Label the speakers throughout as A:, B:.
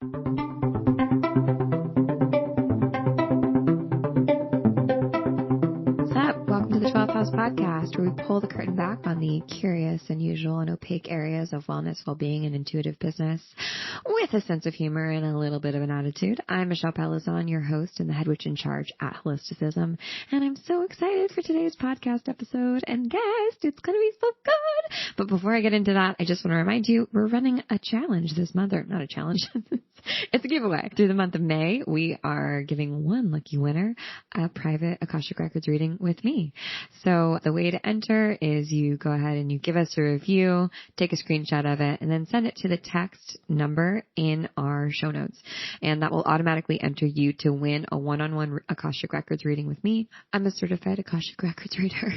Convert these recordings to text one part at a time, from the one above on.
A: Welcome to the 12th House Podcast, where we pull the curtain back on the curious, unusual, and opaque areas of wellness, well-being, and intuitive business with a sense of humor and a little bit of an attitude. I'm Michelle Palazon, your host and the head witch in charge at Holisticism, and I'm so excited for today's podcast episode and guest. It's going to be so good. But before I get into that, I just want to remind you, we're running a challenge this month, or not a challenge. It's a giveaway. Through the month of May, we are giving one lucky winner a private Akashic Records reading with me. So the way to enter is you go ahead and you give us a review, take a screenshot of it, and then send it to the text number in our show notes. And that will automatically enter you to win a one-on-one Akashic Records reading with me. I'm a certified Akashic Records reader.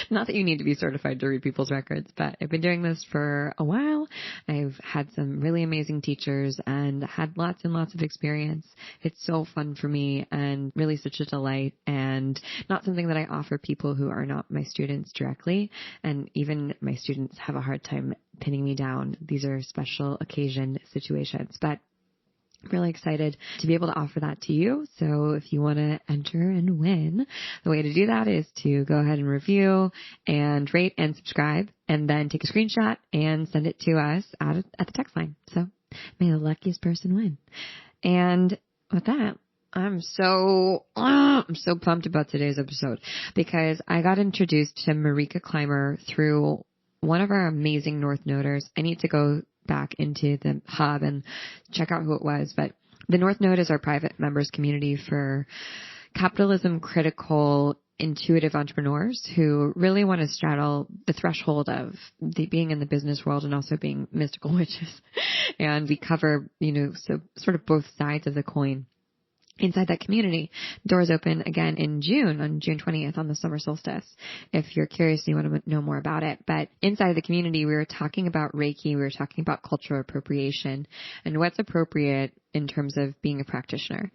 A: Not that you need to be certified to read people's records, but I've been doing this for a while. I've had some really amazing teachers and had lots and lots of experience. It's so fun for me and really such a delight, and not something that I offer people who are not my students directly. And even my students have a hard time pinning me down. These are special occasion situations, but really excited to be able to offer that to you. So if you want to enter and win, the way to do that is to go ahead and review and rate and subscribe, and then take a screenshot and send it to us at the text line. So may the luckiest person win. And with that, I'm so pumped about today's episode because I got introduced to Marika Clymer through one of our amazing North Noders. I need to go back into the hub and check out who it was. But the North Node is our private members community for capitalism critical intuitive entrepreneurs who really want to straddle the threshold of being in the business world and also being mystical witches. And we cover, so sort of both sides of the coin. Inside that community, doors open again in June, on June 20th, on the summer solstice, if you're curious and you want to know more about it. But inside the community, we were talking about Reiki, we were talking about cultural appropriation and what's appropriate in terms of being a practitioner.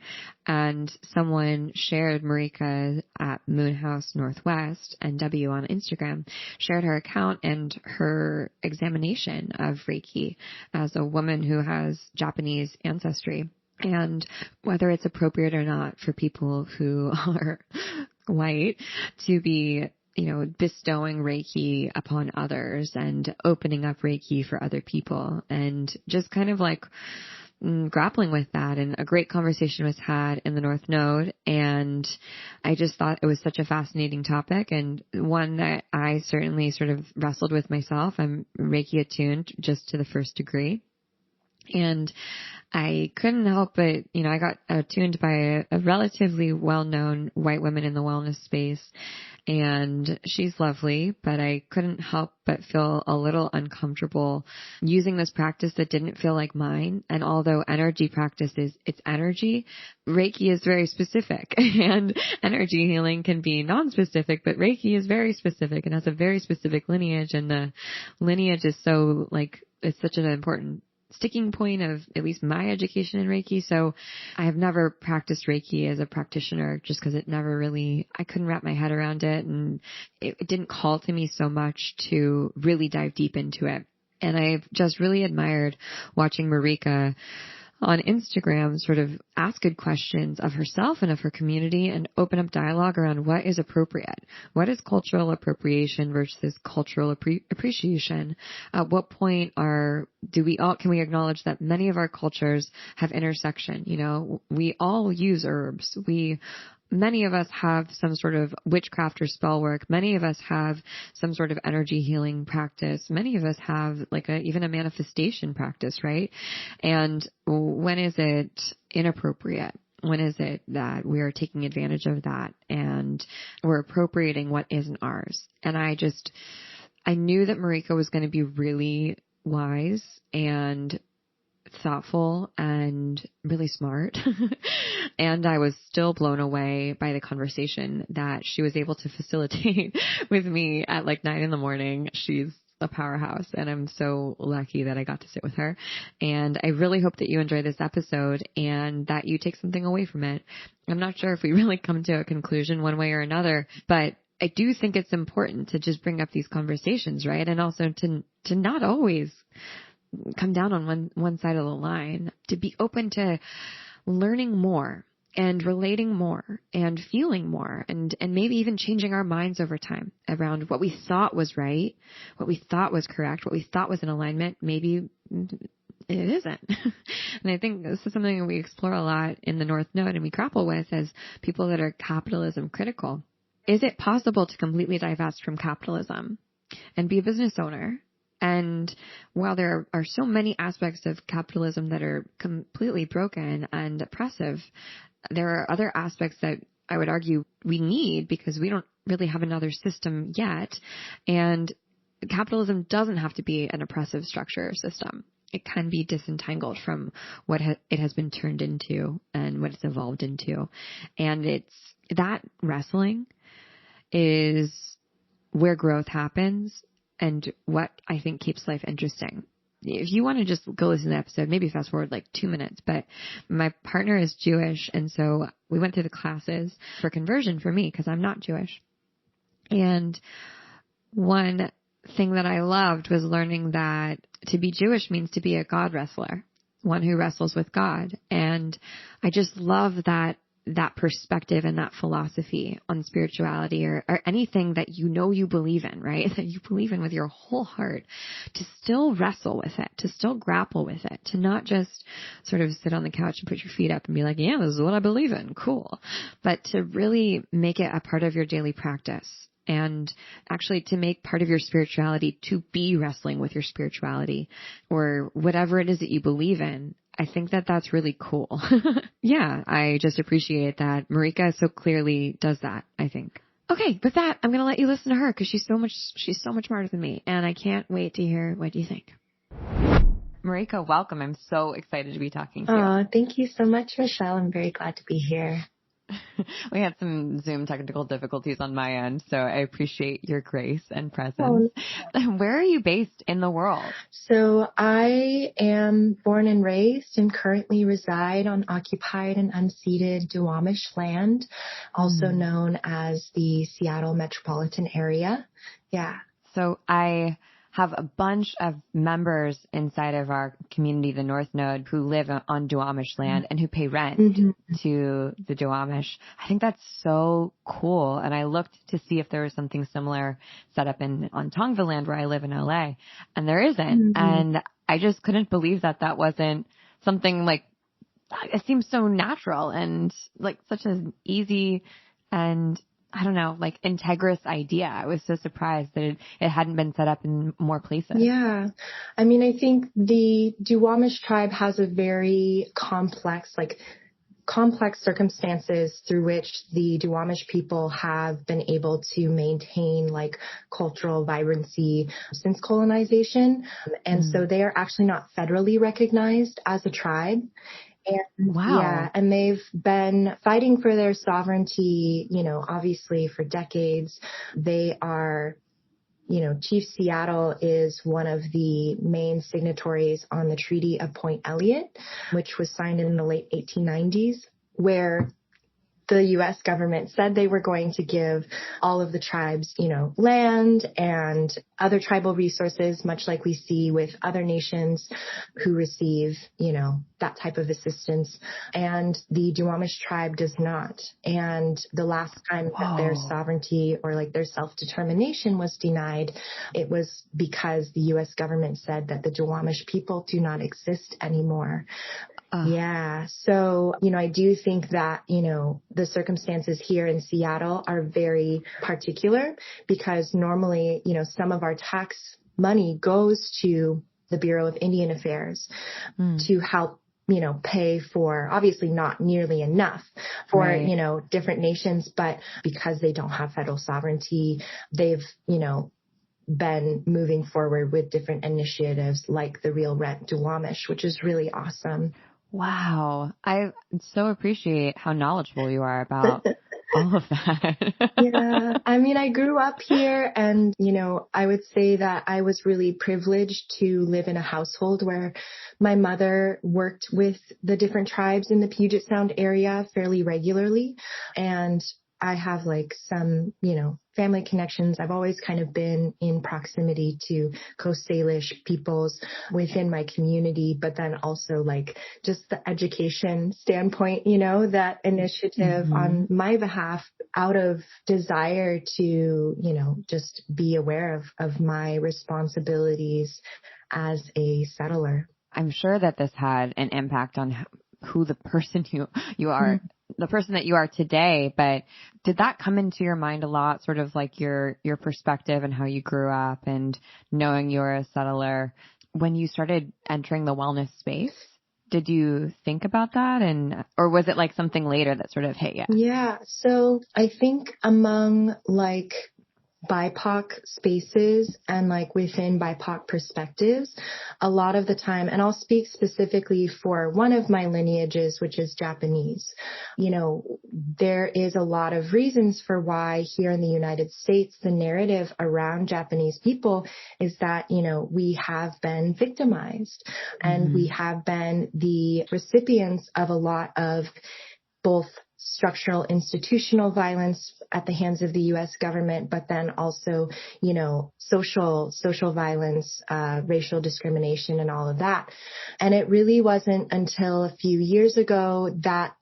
A: And someone shared, Marika at Moonhouse Northwest NW on Instagram, shared her account and her examination of Reiki as a woman who has Japanese ancestry. And whether it's appropriate or not for people who are white to be, bestowing Reiki upon others and opening up Reiki for other people, and just kind of like grappling with that. And a great conversation was had in the North Node. And I just thought it was such a fascinating topic, and one that I certainly sort of wrestled with myself. I'm Reiki attuned just to the first degree. And I couldn't help but, I got attuned by a relatively well-known white woman in the wellness space, and she's lovely, but I couldn't help but feel a little uncomfortable using this practice that didn't feel like mine. And although energy practice it's energy, Reiki is very specific, and energy healing can be non-specific, but Reiki is very specific and has a very specific lineage, and the lineage is so it's such an important sticking point of at least my education in Reiki. So I have never practiced Reiki as a practitioner just because I couldn't wrap my head around it, and it didn't call to me so much to really dive deep into it. And I've just really admired watching Marika on Instagram sort of ask good questions of herself and of her community and open up dialogue around what is appropriate. What is cultural appropriation versus cultural appreciation? At what point can we acknowledge that many of our cultures have intersection? We all use herbs. Many of us have some sort of witchcraft or spell work. Many of us have some sort of energy healing practice. Many of us have even a manifestation practice, right? And when is it inappropriate? When is it that we are taking advantage of that and we're appropriating what isn't ours? And I knew that Marika was going to be really wise and thoughtful and really smart. And I was still blown away by the conversation that she was able to facilitate with me at 9 a.m. She's a powerhouse, and I'm so lucky that I got to sit with her. And I really hope that you enjoy this episode and that you take something away from it. I'm not sure if we really come to a conclusion one way or another, but I do think it's important to just bring up these conversations, right? And also to not always come down on one side of the line, to be open to learning more and relating more and feeling more and maybe even changing our minds over time around what we thought was right, what we thought was correct, what we thought was in alignment. Maybe it isn't. And I think this is something that we explore a lot in the North Node and we grapple with as people that are capitalism critical. Is it possible to completely divest from capitalism and be a business owner? And while there are so many aspects of capitalism that are completely broken and oppressive, there are other aspects that I would argue we need because we don't really have another system yet. And capitalism doesn't have to be an oppressive structure or system. It can be disentangled from what it has been turned into and what it's evolved into. And it's that wrestling is where growth happens and what I think keeps life interesting. If you want to just go listen to the episode, maybe fast forward like 2 minutes, but my partner is Jewish. And so we went through the classes for conversion for me because I'm not Jewish. And one thing that I loved was learning that to be Jewish means to be a God wrestler, one who wrestles with God. And I just love that perspective and that philosophy on spirituality or anything that you believe in, right? That you believe in with your whole heart, to still wrestle with it, to still grapple with it, to not just sort of sit on the couch and put your feet up and be like, yeah, this is what I believe in. Cool. But to really make it a part of your daily practice and actually to make part of your spirituality to be wrestling with your spirituality or whatever it is that you believe in. I think that that's really cool. Yeah, I just appreciate that Marika so clearly does that, I think. Okay, with that, I'm going to let you listen to her because she's so much smarter than me, and I can't wait to hear what you think. Marika, welcome. I'm so excited to be talking to you.
B: Oh, thank you so much, Michelle. I'm very glad to be here.
A: We had some Zoom technical difficulties on my end, so I appreciate your grace and presence. Where are you based in the world?
B: So I am born and raised and currently reside on occupied and unceded Duwamish land, also known as the Seattle metropolitan area. Yeah.
A: So I have a bunch of members inside of our community, the North Node, who live on Duwamish land and who pay rent to the Duwamish. I think that's so cool. And I looked to see if there was something similar set up on Tongva land where I live in LA, and there isn't. And I just couldn't believe that wasn't something like, it seems so natural and like such an easy and I don't know, like integrous idea. I was so surprised that it hadn't been set up in more places.
B: Yeah. I mean, I think the Duwamish tribe has a very complex circumstances through which the Duwamish people have been able to maintain like cultural vibrancy since colonization. And so they are actually not federally recognized as a tribe. And,
A: wow.
B: Yeah, and they've been fighting for their sovereignty, obviously for decades. They are, Chief Seattle is one of the main signatories on the Treaty of Point Elliott, which was signed in the late 1890s, where the U.S. government said they were going to give all of the tribes, land and other tribal resources, much like we see with other nations who receive, that type of assistance. And the Duwamish tribe does not. And the last time that their sovereignty or like their self-determination was denied, it was because the U.S. government said that the Duwamish people do not exist anymore. Yeah. So, I do think that, the circumstances here in Seattle are very particular because normally, some of our tax money goes to the Bureau of Indian Affairs to help, pay for, obviously not nearly enough for, different nations, but because they don't have federal sovereignty, they've, been moving forward with different initiatives like the Real Rent Duwamish, which is really awesome.
A: Wow. I so appreciate how knowledgeable you are about all of that.
B: Yeah. I mean, I grew up here and, I would say that I was really privileged to live in a household where my mother worked with the different tribes in the Puget Sound area fairly regularly. And I have like some, family connections. I've always kind of been in proximity to Coast Salish peoples within my community, but then also like just the education standpoint, that initiative on my behalf out of desire to, just be aware of my responsibilities as a settler.
A: I'm sure that this had an impact on who the person you are, the person that you are today. But did that come into your mind a lot, sort of like your perspective and how you grew up and knowing you were a settler when you started entering the wellness space? Did you think about that, or was it like something later that sort of hit you?
B: Yeah. So I think among like BIPOC spaces and like within BIPOC perspectives, a lot of the time, and I'll speak specifically for one of my lineages, which is Japanese, there is a lot of reasons for why here in the United States, the narrative around Japanese people is that, we have been victimized and we have been the recipients of a lot of both structural institutional violence at the hands of the U.S. government, but then also, social violence, racial discrimination and all of that. And it really wasn't until a few years ago that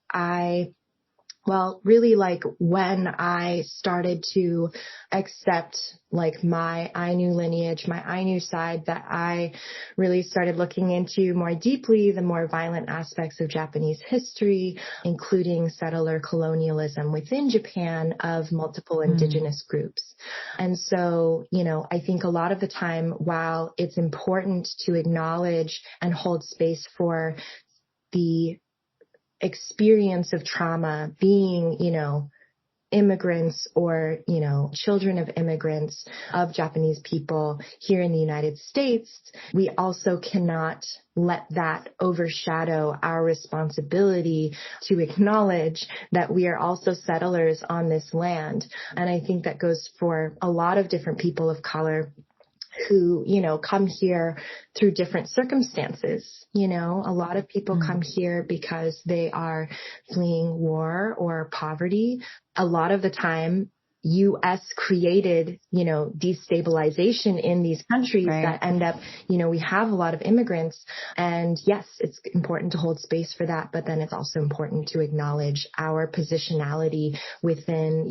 B: really like when I started to accept like my Ainu lineage, my Ainu side, that I really started looking into more deeply the more violent aspects of Japanese history, including settler colonialism within Japan of multiple indigenous groups. And so, I think a lot of the time, while it's important to acknowledge and hold space for the experience of trauma, being, immigrants or, children of immigrants of Japanese people here in the United States, we also cannot let that overshadow our responsibility to acknowledge that we are also settlers on this land. And I think that goes for a lot of different people of color who, come here through different circumstances. A lot of people come here because they are fleeing war or poverty. A lot of the time, U.S. created, destabilization in these countries that end up, we have a lot of immigrants. And yes, it's important to hold space for that. But then it's also important to acknowledge our positionality within,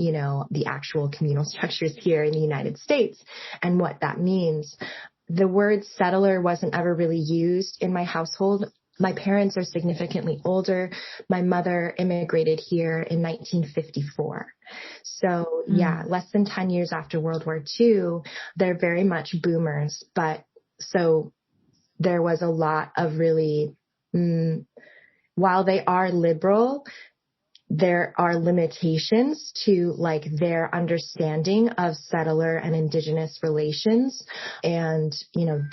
B: the actual communal structures here in the United States and what that means. The word settler wasn't ever really used in my household. My parents are significantly older. My mother immigrated here in 1954. So less than 10 years after World War II, they're very much boomers. But so there was a lot of really, while they are liberal, there are limitations to like their understanding of settler and indigenous relations. And,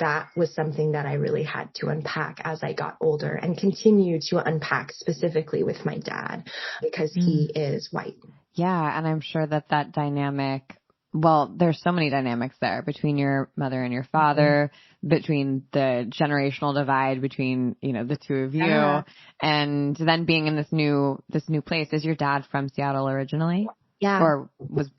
B: that was something that I really had to unpack as I got older and continue to unpack specifically with my dad because he is white.
A: Yeah. And I'm sure that dynamic, well, there's so many dynamics there between your mother and your father, between the generational divide between, the two of you, and then being in this new place. Is your dad from Seattle originally?
B: Yeah.
A: Or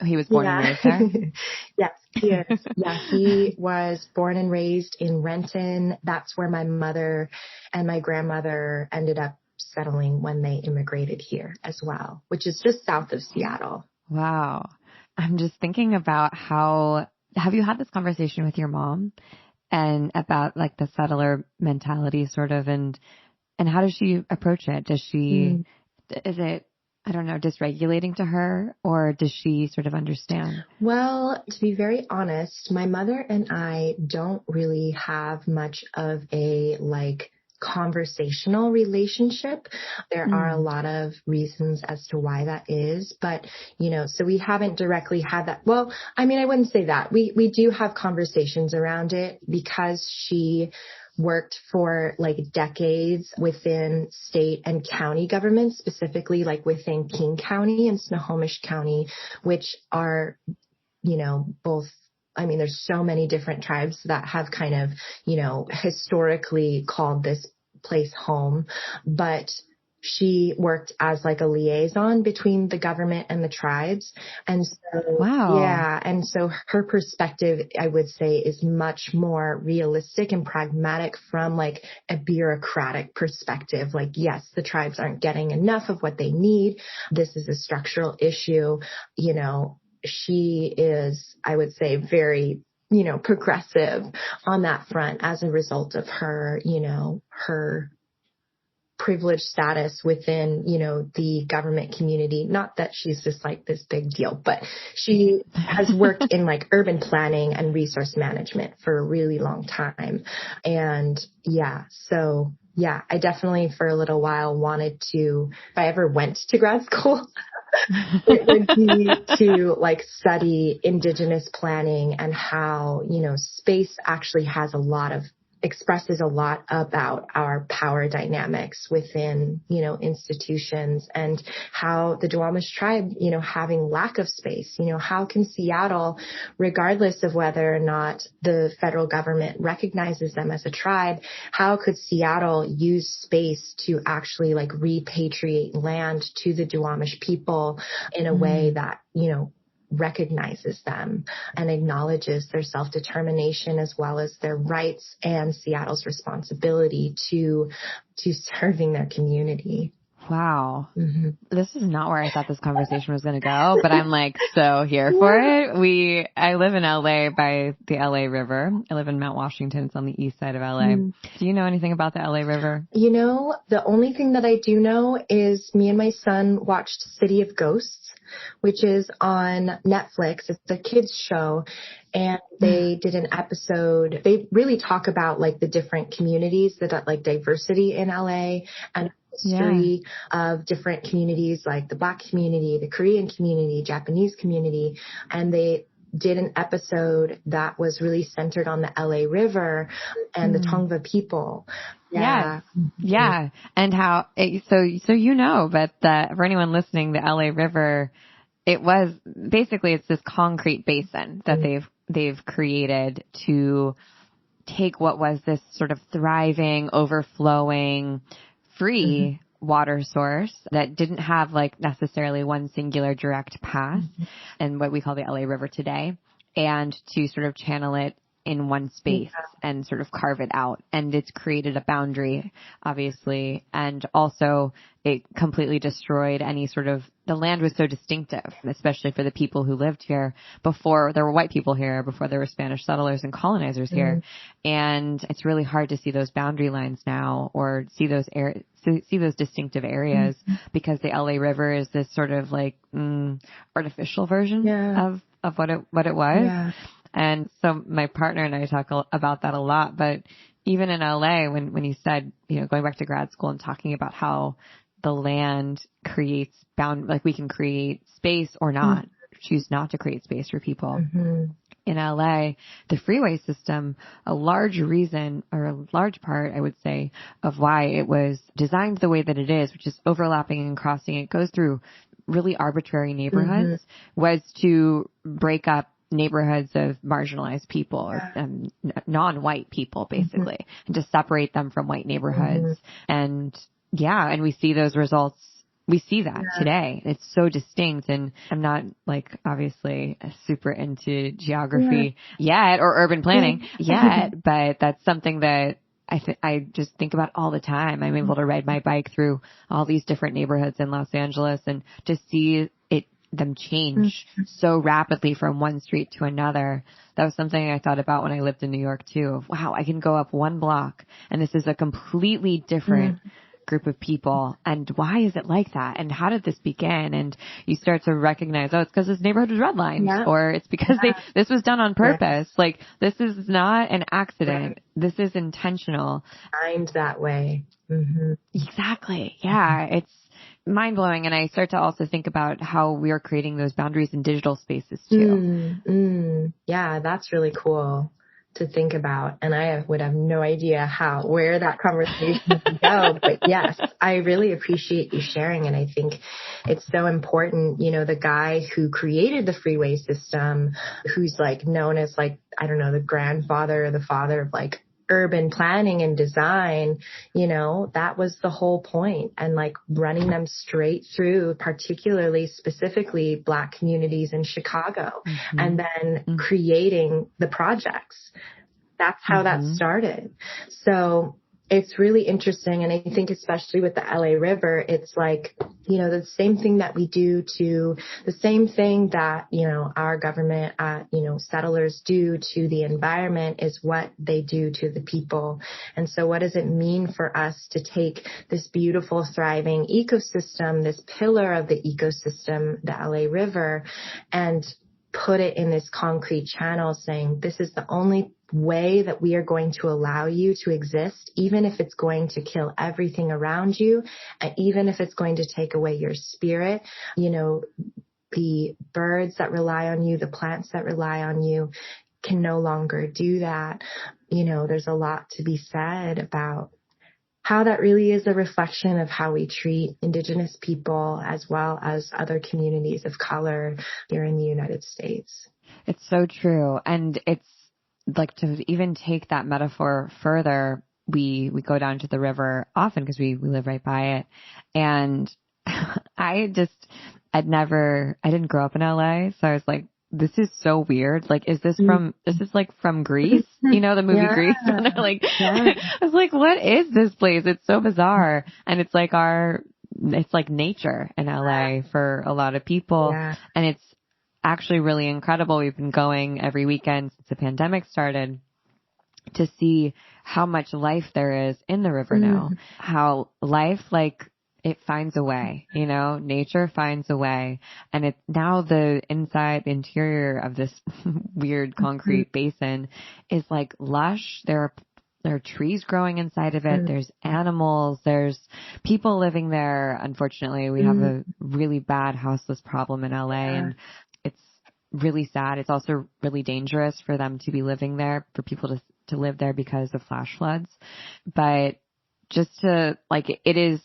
A: he was born and raised there?
B: Yes, he is. Yeah, he was born and raised in Renton. That's where my mother and my grandmother ended up settling when they immigrated here as well, which is just south of Seattle.
A: Wow. I'm just thinking about have you had this conversation with your mom and about like the settler mentality sort of, and how does she approach it? Does she, is it, I don't know, dysregulating to her, or does she sort of understand?
B: Well, to be very honest, my mother and I don't really have much of a conversational relationship. There are a lot of reasons as to why that is, but, so we haven't directly had that. Well, I mean, I wouldn't say that. We do have conversations around it because she worked for decades within state and county governments, specifically within King County and Snohomish County, which are, both, I mean, there's so many different tribes that have kind of, historically called this place home, but she worked as like a liaison between the government and the tribes. And so,
A: Wow.
B: yeah. And so her perspective, I would say, is much more realistic and pragmatic from like a bureaucratic perspective. Like, yes, the tribes aren't getting enough of what they need. This is a structural issue. You know, she is, I would say, very, you know, progressive on that front as a result of her, you know, her privileged status within, you know, the government community. Not that she's just like this big deal, but she has worked in like urban planning and resource management for a really long time. And yeah, so yeah, I definitely for a little while wanted to, if I ever went to grad school, it would be to like study Indigenous planning and how, you know, space actually has expresses a lot about our power dynamics within, you know, institutions, and how the Duwamish tribe, you know, having lack of space, you know, how can Seattle, regardless of whether or not the federal government recognizes them as a tribe, how could Seattle use space to actually like repatriate land to the Duwamish people in a way that, you know, recognizes them and acknowledges their self-determination as well as their rights and Seattle's responsibility to serving their community.
A: Wow. Mm-hmm. This is not where I thought this conversation was going to go, but I'm like so here for it. I live in LA by the LA River. I live in Mount Washington. It's on the east side of LA. Do you know anything about the LA River?
B: You know, the only thing that I do know is me and my son watched City of Ghosts, which is on Netflix. It's a kids show. And they did an episode. They really talk about like the different communities, that like diversity in LA and history of different communities, like the Black community, the Korean community, Japanese community. And they did an episode that was really centered on the LA River and the Tongva people.
A: Yeah. Yeah. And how, so you know, but for anyone listening, the LA River, it was basically, it's this concrete basin that they've created to take what was this sort of thriving, overflowing, free water source that didn't have like necessarily one singular direct path and what we call the LA River today, and to sort of channel it in one space and sort of carve it out. And it's created a boundary, obviously. And also it completely destroyed any sort of, the land was so distinctive, especially for the people who lived here before there were white people here, before there were Spanish settlers and colonizers here. And it's really hard to see those boundary lines now or see those see those distinctive areas because the LA River is this sort of like artificial version of what it was. Yeah. And so my partner and I talk about that a lot, but even in LA, when you said, you know, going back to grad school and talking about how the land creates like we can create space or not, choose not to create space for people. In LA, the freeway system, a large reason or a large part, I would say, of why it was designed the way that it is, which is overlapping and crossing, it goes through really arbitrary neighborhoods, was to break up neighborhoods of marginalized people or non-white people, basically, and to separate them from white neighborhoods. And and we see those results. We see that today. It's so distinct. And I'm not like obviously super into geography yet or urban planning yet, but that's something that I just think about all the time. I'm able to ride my bike through all these different neighborhoods in Los Angeles and to see them change so rapidly from one street to another. That was something I thought about when I lived in New York too. Wow, I can go up one block and this is a completely different group of people. And why is it like that? And how did this begin? And you start to recognize, it's because this neighborhood was redlined or it's because this was done on purpose. Like this is not an accident. This is intentional.
B: Designed that way.
A: Exactly. Yeah. It's mind blowing. And I start to also think about how we are creating those boundaries in digital spaces too.
B: Yeah, that's really cool to think about. And I would have no idea where that conversation would go. But yes, I really appreciate you sharing. And I think it's so important, you know, the guy who created the freeway system, who's like known as like, I don't know, the grandfather or the father of like urban planning and design, that was the whole point. And like running them straight through, particularly specifically Black communities in Chicago, and then creating the projects. That's how that started. So it's really interesting. And I think especially with the LA River, it's like, the same thing that we do to the same thing that, our government, settlers do to the environment is what they do to the people. And so what does it mean for us to take this beautiful, thriving ecosystem, this pillar of the ecosystem, the LA River, and put it in this concrete channel saying, this is the only way that we are going to allow you to exist, even if it's going to kill everything around you, and even if it's going to take away your spirit. The birds that rely on you, the plants that rely on you can no longer do that. There's a lot to be said about how that really is a reflection of how we treat Indigenous people as well as other communities of color here in the United States.
A: It's so true. And it's like, to even take that metaphor further, we go down to the river often because we live right by it. And I didn't grow up in LA. So I was like, this is so weird. Like, is this from Greece? The movie Greece? And they're like, I was like, what is this place? It's so bizarre. And it's like it's like nature in LA for a lot of people. Yeah. And it's actually really incredible. We've been going every weekend since the pandemic started to see how much life there is in the river now, how life, like, it finds a way, nature finds a way. And it's now the interior of this weird concrete basin is like lush. There are trees growing inside of it. There's animals. There's people living there. Unfortunately, we have a really bad houseless problem in LA, and it's really sad. It's also really dangerous for them to be living there, for people to live there because of flash floods. But just to, like, it is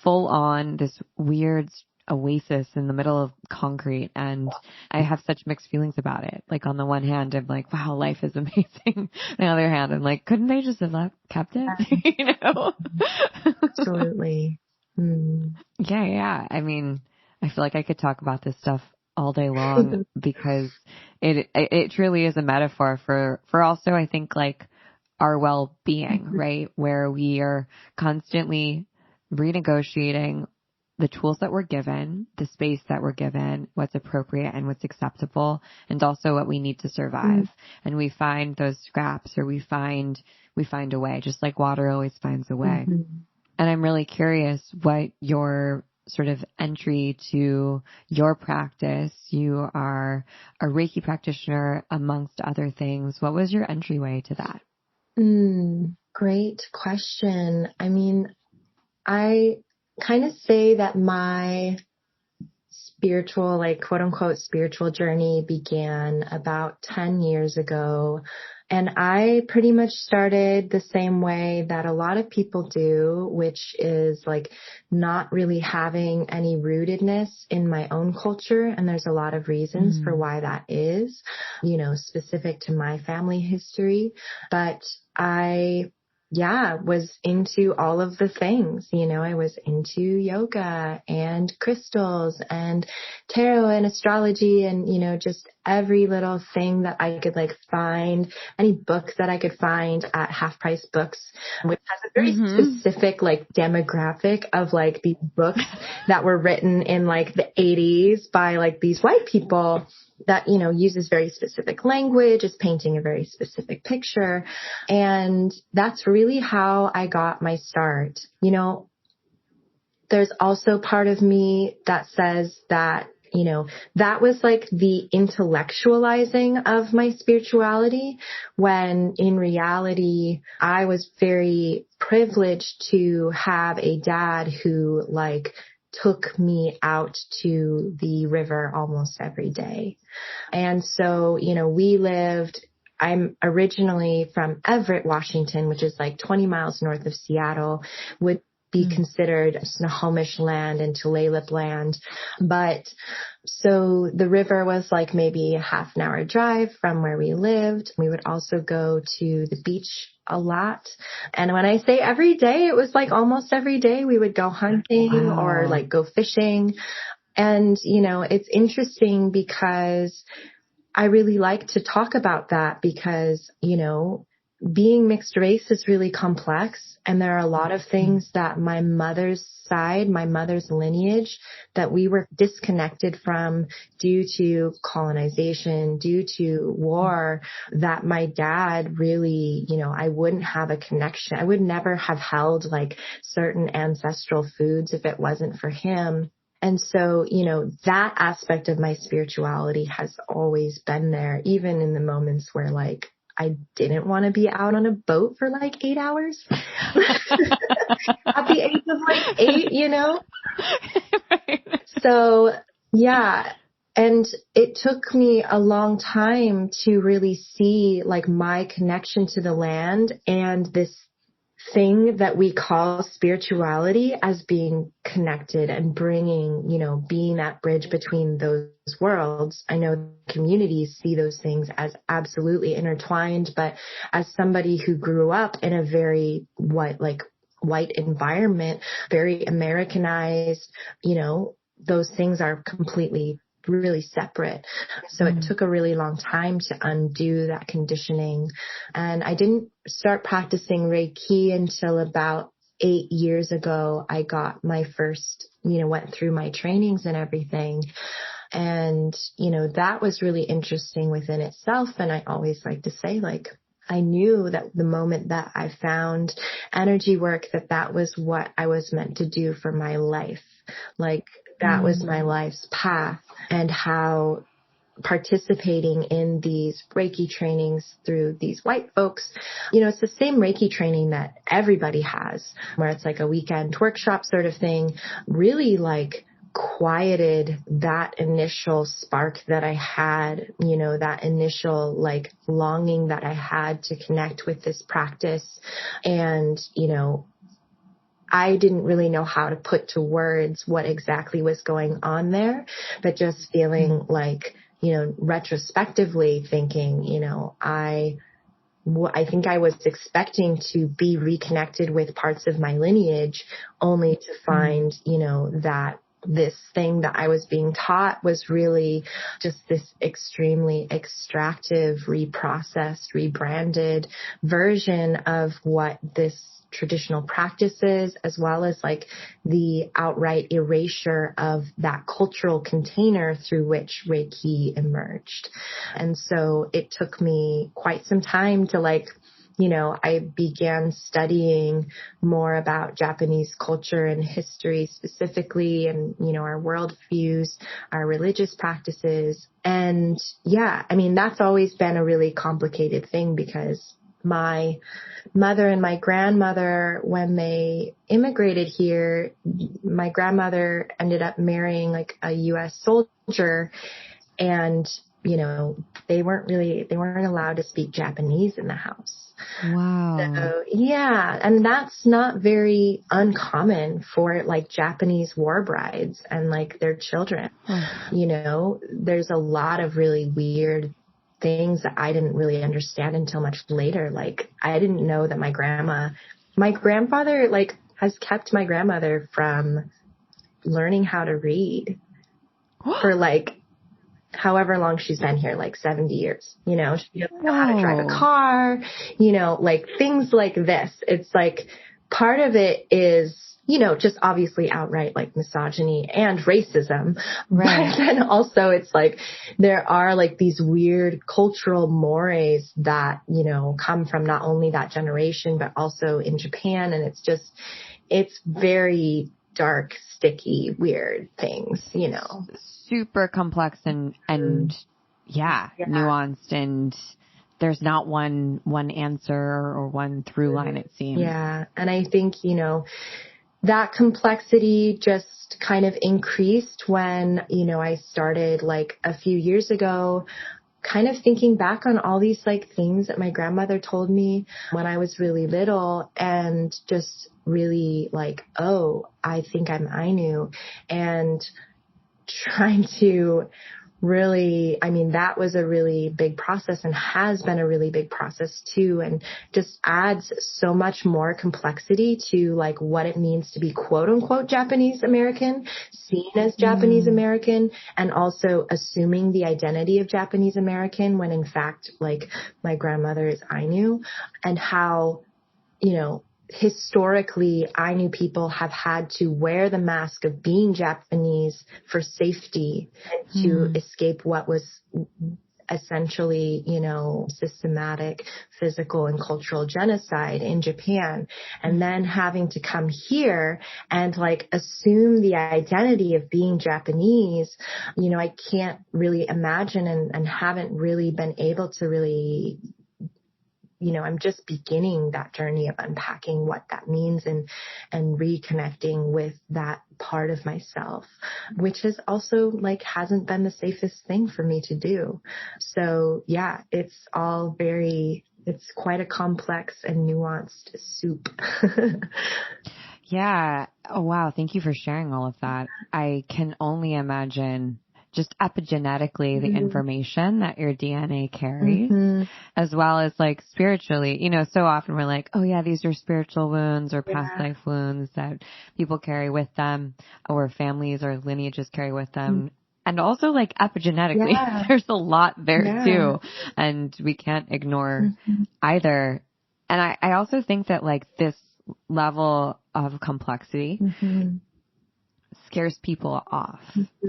A: full on this weird oasis in the middle of concrete. And I have such mixed feelings about it. Like, on the one hand, I'm like, wow, life is amazing. On the other hand, I'm like, couldn't they just have kept it?
B: Absolutely.
A: Yeah. I mean, I feel like I could talk about this stuff all day long because it truly is a metaphor for also, I think, like, our well-being, right? Where we are constantly renegotiating the tools that we're given, the space that we're given, what's appropriate and what's acceptable, and also what we need to survive. And we find those scraps, or we find a way, just like water always finds a way. And I'm really curious what your sort of entry to your practice. You are a Reiki practitioner, amongst other things. What was your entryway to that?
B: Great question. I mean, I kind of say that my spiritual, like, quote unquote, spiritual journey began about 10 years ago. And I pretty much started the same way that a lot of people do, which is like not really having any rootedness in my own culture. And there's a lot of reasons for why that is, specific to my family history. But I was into all of the things, I was into yoga and crystals and tarot and astrology and, just every little thing that I could find, any books that I could find at Half Price Books, which has a very specific demographic of these books that were written in the 80s by these white people that, uses very specific language, is painting a very specific picture. And that's really how I got my start. There's also part of me that says that, that was the intellectualizing of my spirituality, when in reality, I was very privileged to have a dad who took me out to the river almost every day. And so, I'm originally from Everett, Washington, which is 20 miles north of Seattle, be considered Snohomish land and Tulalip land. But so the river was like maybe a half an hour drive from where we lived. We would also go to the beach a lot. And when I say every day, it was like almost every day we would go hunting or like go fishing. And, you know, it's interesting because I really like to talk about that because, you know, being mixed race is really complex. And there are a lot of things that my mother's side, my mother's lineage, that we were disconnected from due to colonization, due to war, that my dad really, you know, I wouldn't have a connection. I would never have held like certain ancestral foods if it wasn't for him. And so, you know, that aspect of my spirituality has always been there, even in the moments where like I didn't want to be out on a boat for like 8 hours at the age of like 8, you know?
A: Right.
B: So, yeah. And it took me a long time to really see like my connection to the land and this thing that we call spirituality as being connected and bringing, you know, being that bridge between those worlds. I know communities see those things as absolutely intertwined, but as somebody who grew up in a very white environment, very Americanized, you know, those things are completely really separate. So it took a really long time to undo that conditioning. And I didn't start practicing Reiki until about 8 years ago. I got my first, you know, went through my trainings and everything. And, you know, that was really interesting within itself. And I always like to say, like, I knew that the moment that I found energy work, that was what I was meant to do for my life. Like, that was my life's path, and how participating in these Reiki trainings through these white folks, you know, it's the same Reiki training that everybody has, where it's like a weekend workshop sort of thing, really like quieted that initial spark that I had, you know, that initial like longing that I had to connect with this practice. And, you know, I didn't really know how to put to words what exactly was going on there, but just feeling like, you know, retrospectively thinking, you know, I think I was expecting to be reconnected with parts of my lineage, only to find, you know, that this thing that I was being taught was really just this extremely extractive, reprocessed, rebranded version of what this traditional practices, as well as like the outright erasure of that cultural container through which Reiki emerged. And so it took me quite some time to like, you know, I began studying more about Japanese culture and history specifically, and, you know, our worldviews, our religious practices. And yeah, I mean, that's always been a really complicated thing because my mother and my grandmother, when they immigrated here, my grandmother ended up marrying like a U.S. soldier, and, you know, they weren't allowed to speak Japanese in the house.
A: Wow.
B: So, yeah. And that's not very uncommon for like Japanese war brides and like their children. You know, there's a lot of really weird things that I didn't really understand until much later. Like, I didn't know that my grandfather like has kept my grandmother from learning how to read for like however long she's been here, like 70 years, you know, she doesn't know how to drive a car, you know, like things like this. It's like part of it is, you know, just obviously outright like misogyny and racism. Right. But then also it's like there are like these weird cultural mores that, you know, come from not only that generation, but also in Japan. And it's very dark, sticky, weird things, you know.
A: Super complex and nuanced, and there's not one answer or one through line, it seems.
B: Yeah. And I think, you know, that complexity just kind of increased when, you know, I started like a few years ago, kind of thinking back on all these like things that my grandmother told me when I was really little, and just really like, oh, I think I'm Ainu, and trying to really, I mean, that was a really big process and has been a really big process too, and just adds so much more complexity to like what it means to be quote unquote Japanese American, seen as Japanese American, and also assuming the identity of Japanese American when in fact, like, my grandmother is Ainu, and how, you know, historically, Ainu people have had to wear the mask of being Japanese for safety and to escape what was essentially, you know, systematic physical and cultural genocide in Japan. And then having to come here and like assume the identity of being Japanese, you know, I can't really imagine and haven't really been able to really, you know, I'm just beginning that journey of unpacking what that means and reconnecting with that part of myself, which is also like hasn't been the safest thing for me to do. So yeah, it's quite a complex and nuanced soup.
A: Yeah. Oh, wow. Thank you for sharing all of that. I can only imagine just epigenetically the information that your DNA carries, as well as like spiritually. You know, so often we're like, oh yeah, these are spiritual wounds or past life wounds that people carry with them, or families or lineages carry with them. And also like epigenetically, there's a lot there too. And we can't ignore either. And I also think that like this level of complexity scares people off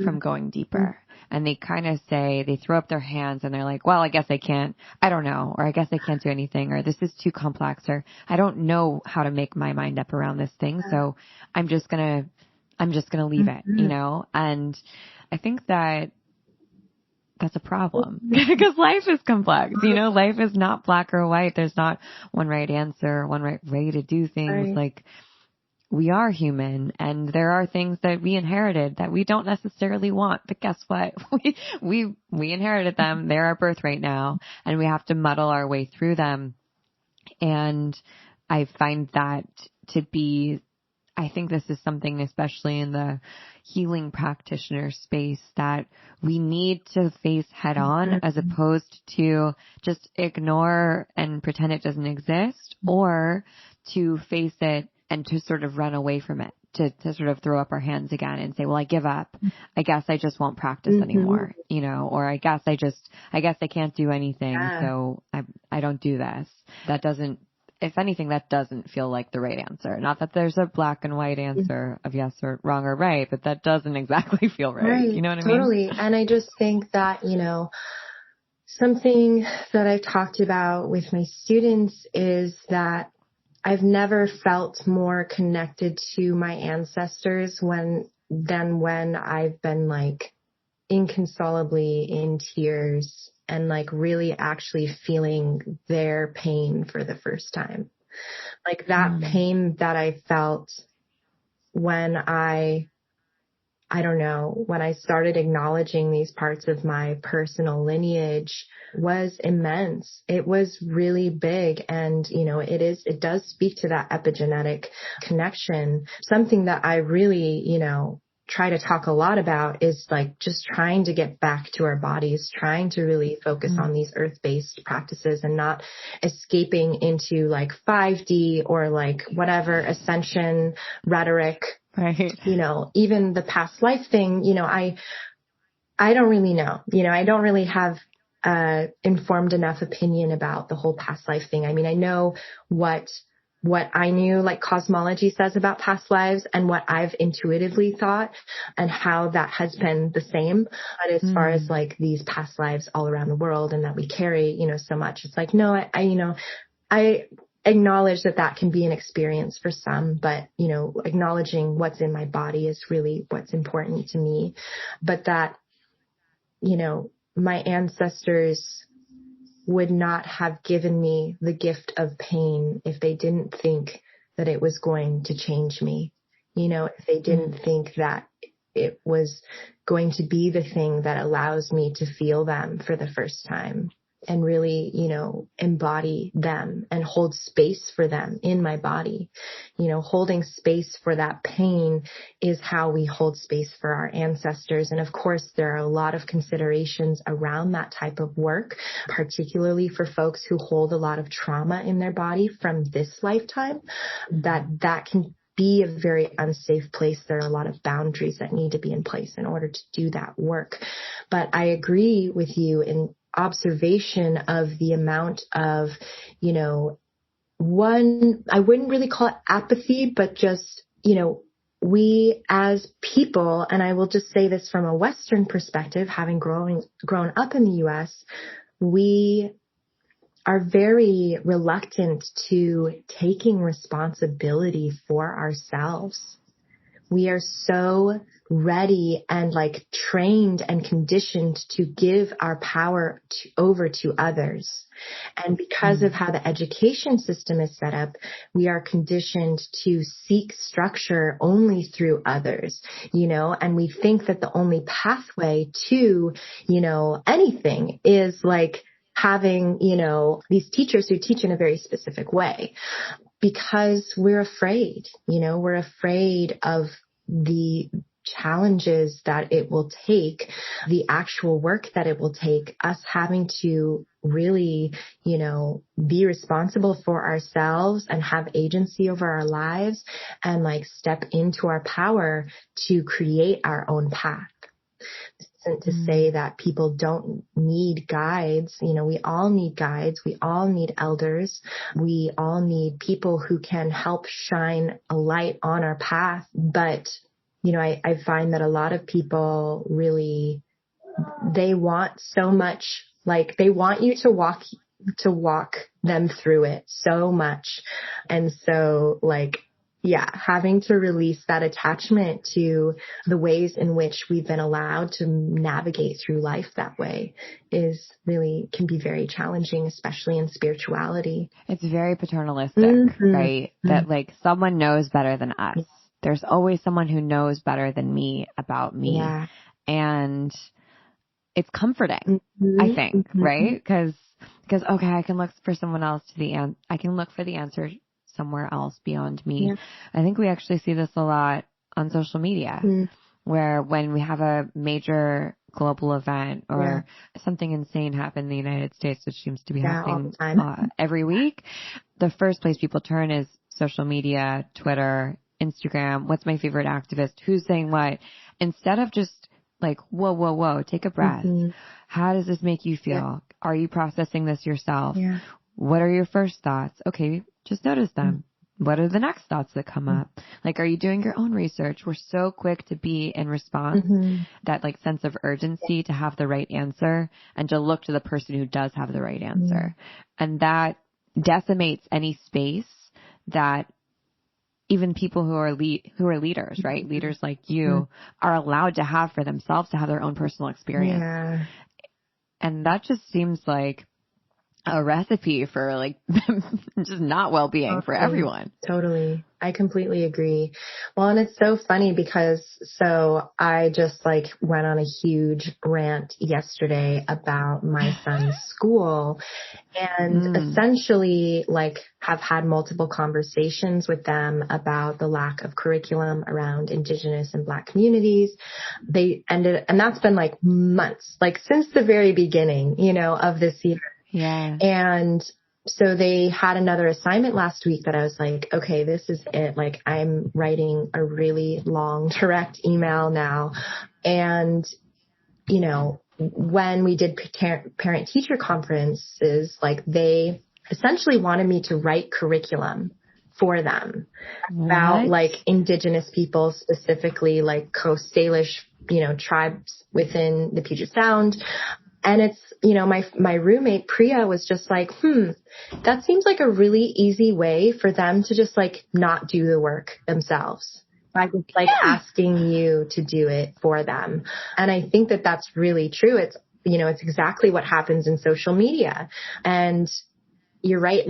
A: from going deeper. And they kind of say, they throw up their hands and they're like, well, I guess I don't know, or I guess I can't do anything, or this is too complex, or I don't know how to make my mind up around this thing. So I'm just going to leave it, you know? And I think that that's a problem because life is complex, you know, life is not black or white. There's not one right answer, one right way to do things. Like, we are human, and there are things that we inherited that we don't necessarily want. But guess what? We inherited them. They're our birthright now, and we have to muddle our way through them. And I find that to be, I think this is something, especially in the healing practitioner space, that we need to face head on, as opposed to just ignore and pretend it doesn't exist, or to face it and to sort of run away from it, to sort of throw up our hands again and say, well, I give up. I guess I just won't practice anymore, you know, or I guess I can't do anything. So I don't do this. That doesn't, if anything, that doesn't feel like the right answer. Not that there's a black and white answer of yes or wrong or right, but that doesn't exactly feel right. You know what I mean?
B: Totally. And I just think that, you know, something that I've talked about with my students is that I've never felt more connected to my ancestors than when I've been like inconsolably in tears and like really actually feeling their pain for the first time. Like that pain that I felt when I don't know, when I started acknowledging these parts of my personal lineage was immense. It was really big. And, you know, it does speak to that epigenetic connection. Something that I really, you know, try to talk a lot about is like just trying to get back to our bodies, trying to really focus on these earth-based practices and not escaping into like 5D or like whatever ascension rhetoric.
A: Right.
B: You know, even the past life thing, you know, I don't really know, you know, I don't really have informed enough opinion about the whole past life thing. I mean, I know what I knew, like cosmology says about past lives and what I've intuitively thought and how that has been the same. But as far as like these past lives all around the world and that we carry, you know, so much, it's like, no, I acknowledge that can be an experience for some, but, you know, acknowledging what's in my body is really what's important to me. But that, you know, my ancestors would not have given me the gift of pain if they didn't think that it was going to change me. You know, if they didn't think that it was going to be the thing that allows me to feel them for the first time. and really, embody them and hold space for them in my body. Holding space for that pain is how we hold space for our ancestors. And of course, there are a lot of considerations around that type of work, particularly for folks who hold a lot of trauma in their body from this lifetime, that can be a very unsafe place. There are a lot of boundaries that need to be in place in order to do that work. But I agree with you in observation of the amount of, I wouldn't really call it apathy, but just, we as people, and I will just say this from a Western perspective, having grown up in the US, we are very reluctant to taking responsibility for ourselves. We are so ready and trained and conditioned to give our power over to others. And because of how the education system is set up, we are conditioned to seek structure only through others, and we think that the only pathway to, anything is having, these teachers who teach in a very specific way, because we're afraid, we're afraid of the challenges that it will take, the actual work that it will take, us having to really, be responsible for ourselves and have agency over our lives and step into our power to create our own path. Isn't to say that people don't need guides. We all need guides. We all need elders. We all need people who can help shine a light on our path. But, I find that a lot of people really, they want so much, they want you to walk them through it so much. And so having to release that attachment to the ways in which we've been allowed to navigate through life that way can be very challenging, especially in spirituality.
A: It's very paternalistic, right? That someone knows better than us. There's always someone who knows better than me about me. Yeah. And it's comforting, I think, right? Because, okay, I can look for someone else I can look for the answer somewhere else beyond me. Yeah. I think we actually see this a lot on social media, where when we have a major global event or something insane happen in the United States, which seems to be happening every week, the first place people turn is social media, Twitter, Instagram. What's my favorite activist? Who's saying what? Instead of just whoa, take a breath. How does this make you feel? Yeah. Are you processing this yourself? Yeah. What are your first thoughts? Okay, just notice them. What are the next thoughts that come up? Are you doing your own research? We're so quick to be in response, that sense of urgency to have the right answer and to look to the person who does have the right answer. And that decimates any space that even people who are leaders, right? Leaders like you are allowed to have for themselves, to have their own personal experience. Yeah. And that just seems like a recipe for just not well-being for everyone.
B: Totally. I completely agree. Well, and it's so funny because I just went on a huge rant yesterday about my son's school and essentially have had multiple conversations with them about the lack of curriculum around Indigenous and Black communities. And that's been months, since the very beginning, of this year. Yeah. And so they had another assignment last week that I was okay, this is it. I'm writing a really long direct email now. And, when we did parent teacher conferences, they essentially wanted me to write curriculum for them about Indigenous people, specifically Coast Salish, tribes within the Puget Sound. And it's, my roommate Priya was just that seems like a really easy way for them to just not do the work themselves. Asking you to do it for them. And I think that that's really true. It's, it's exactly what happens in social media. And you're right.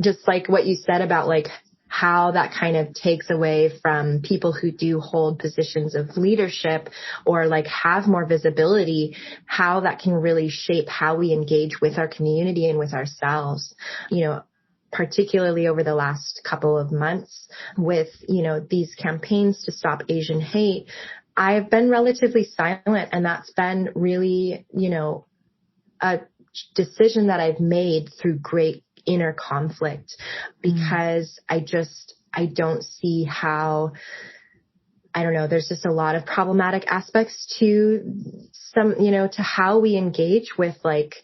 B: Just what you said about how that kind of takes away from people who do hold positions of leadership or like have more visibility, how that can really shape how we engage with our community and with ourselves, you know, particularly over the last couple of months with, you know, these campaigns to stop Asian hate. I've been relatively silent, and that's been really, you know, a decision that I've made through great inner conflict, because I don't see how, I don't know, there's just a lot of problematic aspects to some, you know, to how we engage with like,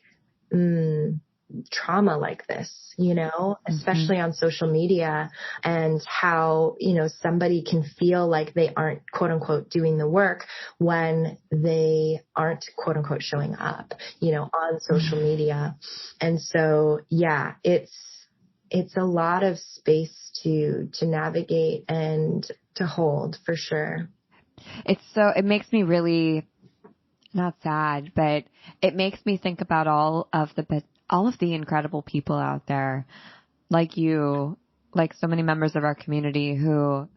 B: trauma like this, you know, especially on social media, and how, you know, somebody can feel like they aren't quote unquote doing the work when they aren't quote unquote showing up, you know, on social media. And so, yeah, it's a lot of space to navigate and to hold, for sure.
A: It makes me really, not sad, but it makes me think about all of the incredible people out there, like you, like so many members of our community, who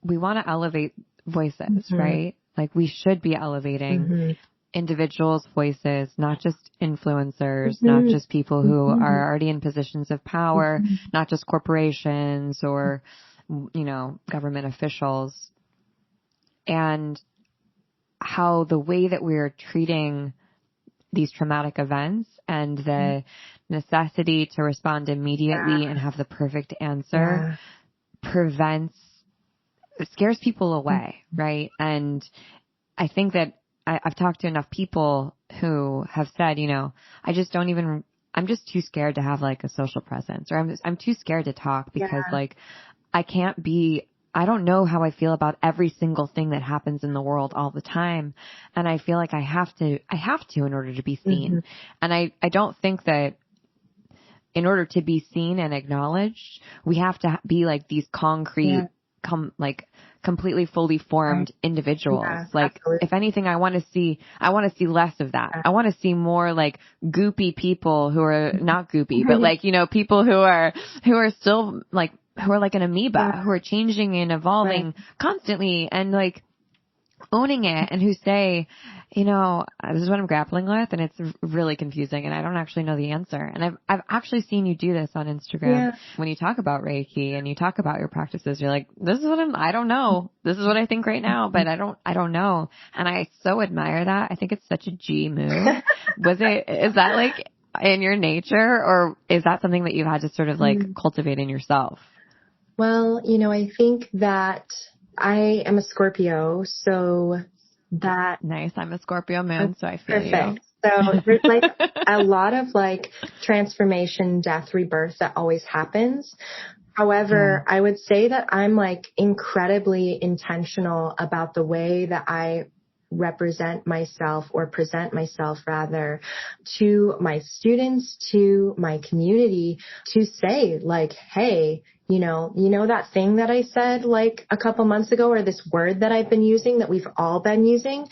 A: we want to elevate voices, right? Like we should be elevating individuals' voices, not just influencers, not just people who are already in positions of power, not just corporations or, you know, government officials. And how the way that we're treating these traumatic events and the necessity to respond immediately and have the perfect answer scares people away, right? And I think that I've talked to enough people who have said, you know, I'm just too scared to have like a social presence, or I'm too scared to talk because like I don't know how I feel about every single thing that happens in the world all the time. And I feel like I have to in order to be seen. And I don't think that in order to be seen and acknowledged, we have to be like these concrete, completely fully formed individuals. Like absolutely. If anything, I want to see less of that. I want to see more like goopy people who are not goopy, but like, you know, people who are still like, who are like an amoeba, who are changing and evolving constantly, and like owning it, and who say, you know, this is what I'm grappling with, and it's really confusing, and I don't actually know the answer. And I've actually seen you do this on Instagram when you talk about Reiki and you talk about your practices. You're like, this is what I don't know. This is what I think right now, but I don't know. And I so admire that. I think it's such a G move. Is that like in your nature, or is that something that you've had to sort of like cultivate in yourself?
B: Well, you know, I think that I am a Scorpio, so that...
A: Nice. I'm a Scorpio moon, so I feel
B: perfect. You. So there's like a lot of like transformation, death, rebirth that always happens. However, I would say that I'm like incredibly intentional about the way that I represent myself, or present myself rather, to my students, to my community, to say like, hey, you know that thing that I said like a couple months ago, or this word that I've been using, that we've all been using.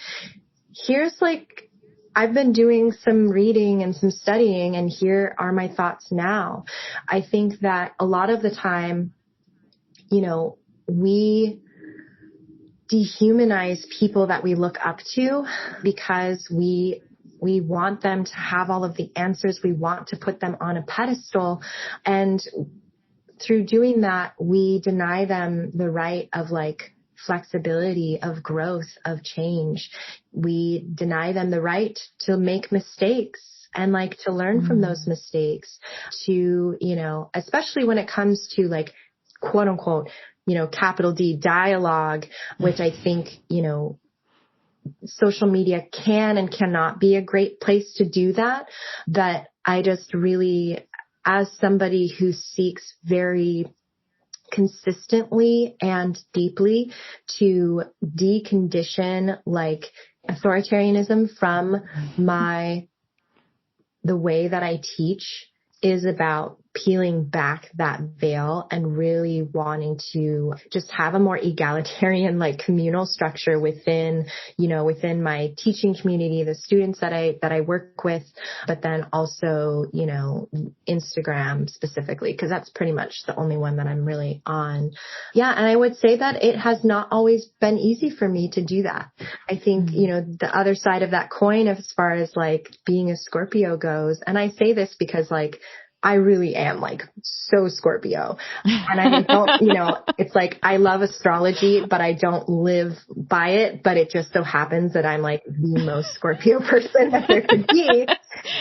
B: Here's like, I've been doing some reading and some studying, and here are my thoughts now. I think that a lot of the time, you know, we dehumanize people that we look up to because we want them to have all of the answers. We want to put them on a pedestal, and through doing that, we deny them the right of like flexibility, of growth, of change. We deny them the right to make mistakes and like to learn from those mistakes, to, you know, especially when it comes to like quote unquote, you know, capital D dialogue, which I think, you know, social media can and cannot be a great place to do that. But I just really, as somebody who seeks very consistently and deeply to decondition like authoritarianism from the way that I teach, is about peeling back that veil and really wanting to just have a more egalitarian, like communal structure within, within my teaching community, the students that I work with, but then also, Instagram specifically, because that's pretty much the only one that I'm really on. Yeah. And I would say that it has not always been easy for me to do that. I think, the other side of that coin as far as like being a Scorpio goes, and I say this because like, I really am like so Scorpio, and I don't, it's like, I love astrology, but I don't live by it, but it just so happens that I'm like the most Scorpio person that there could be.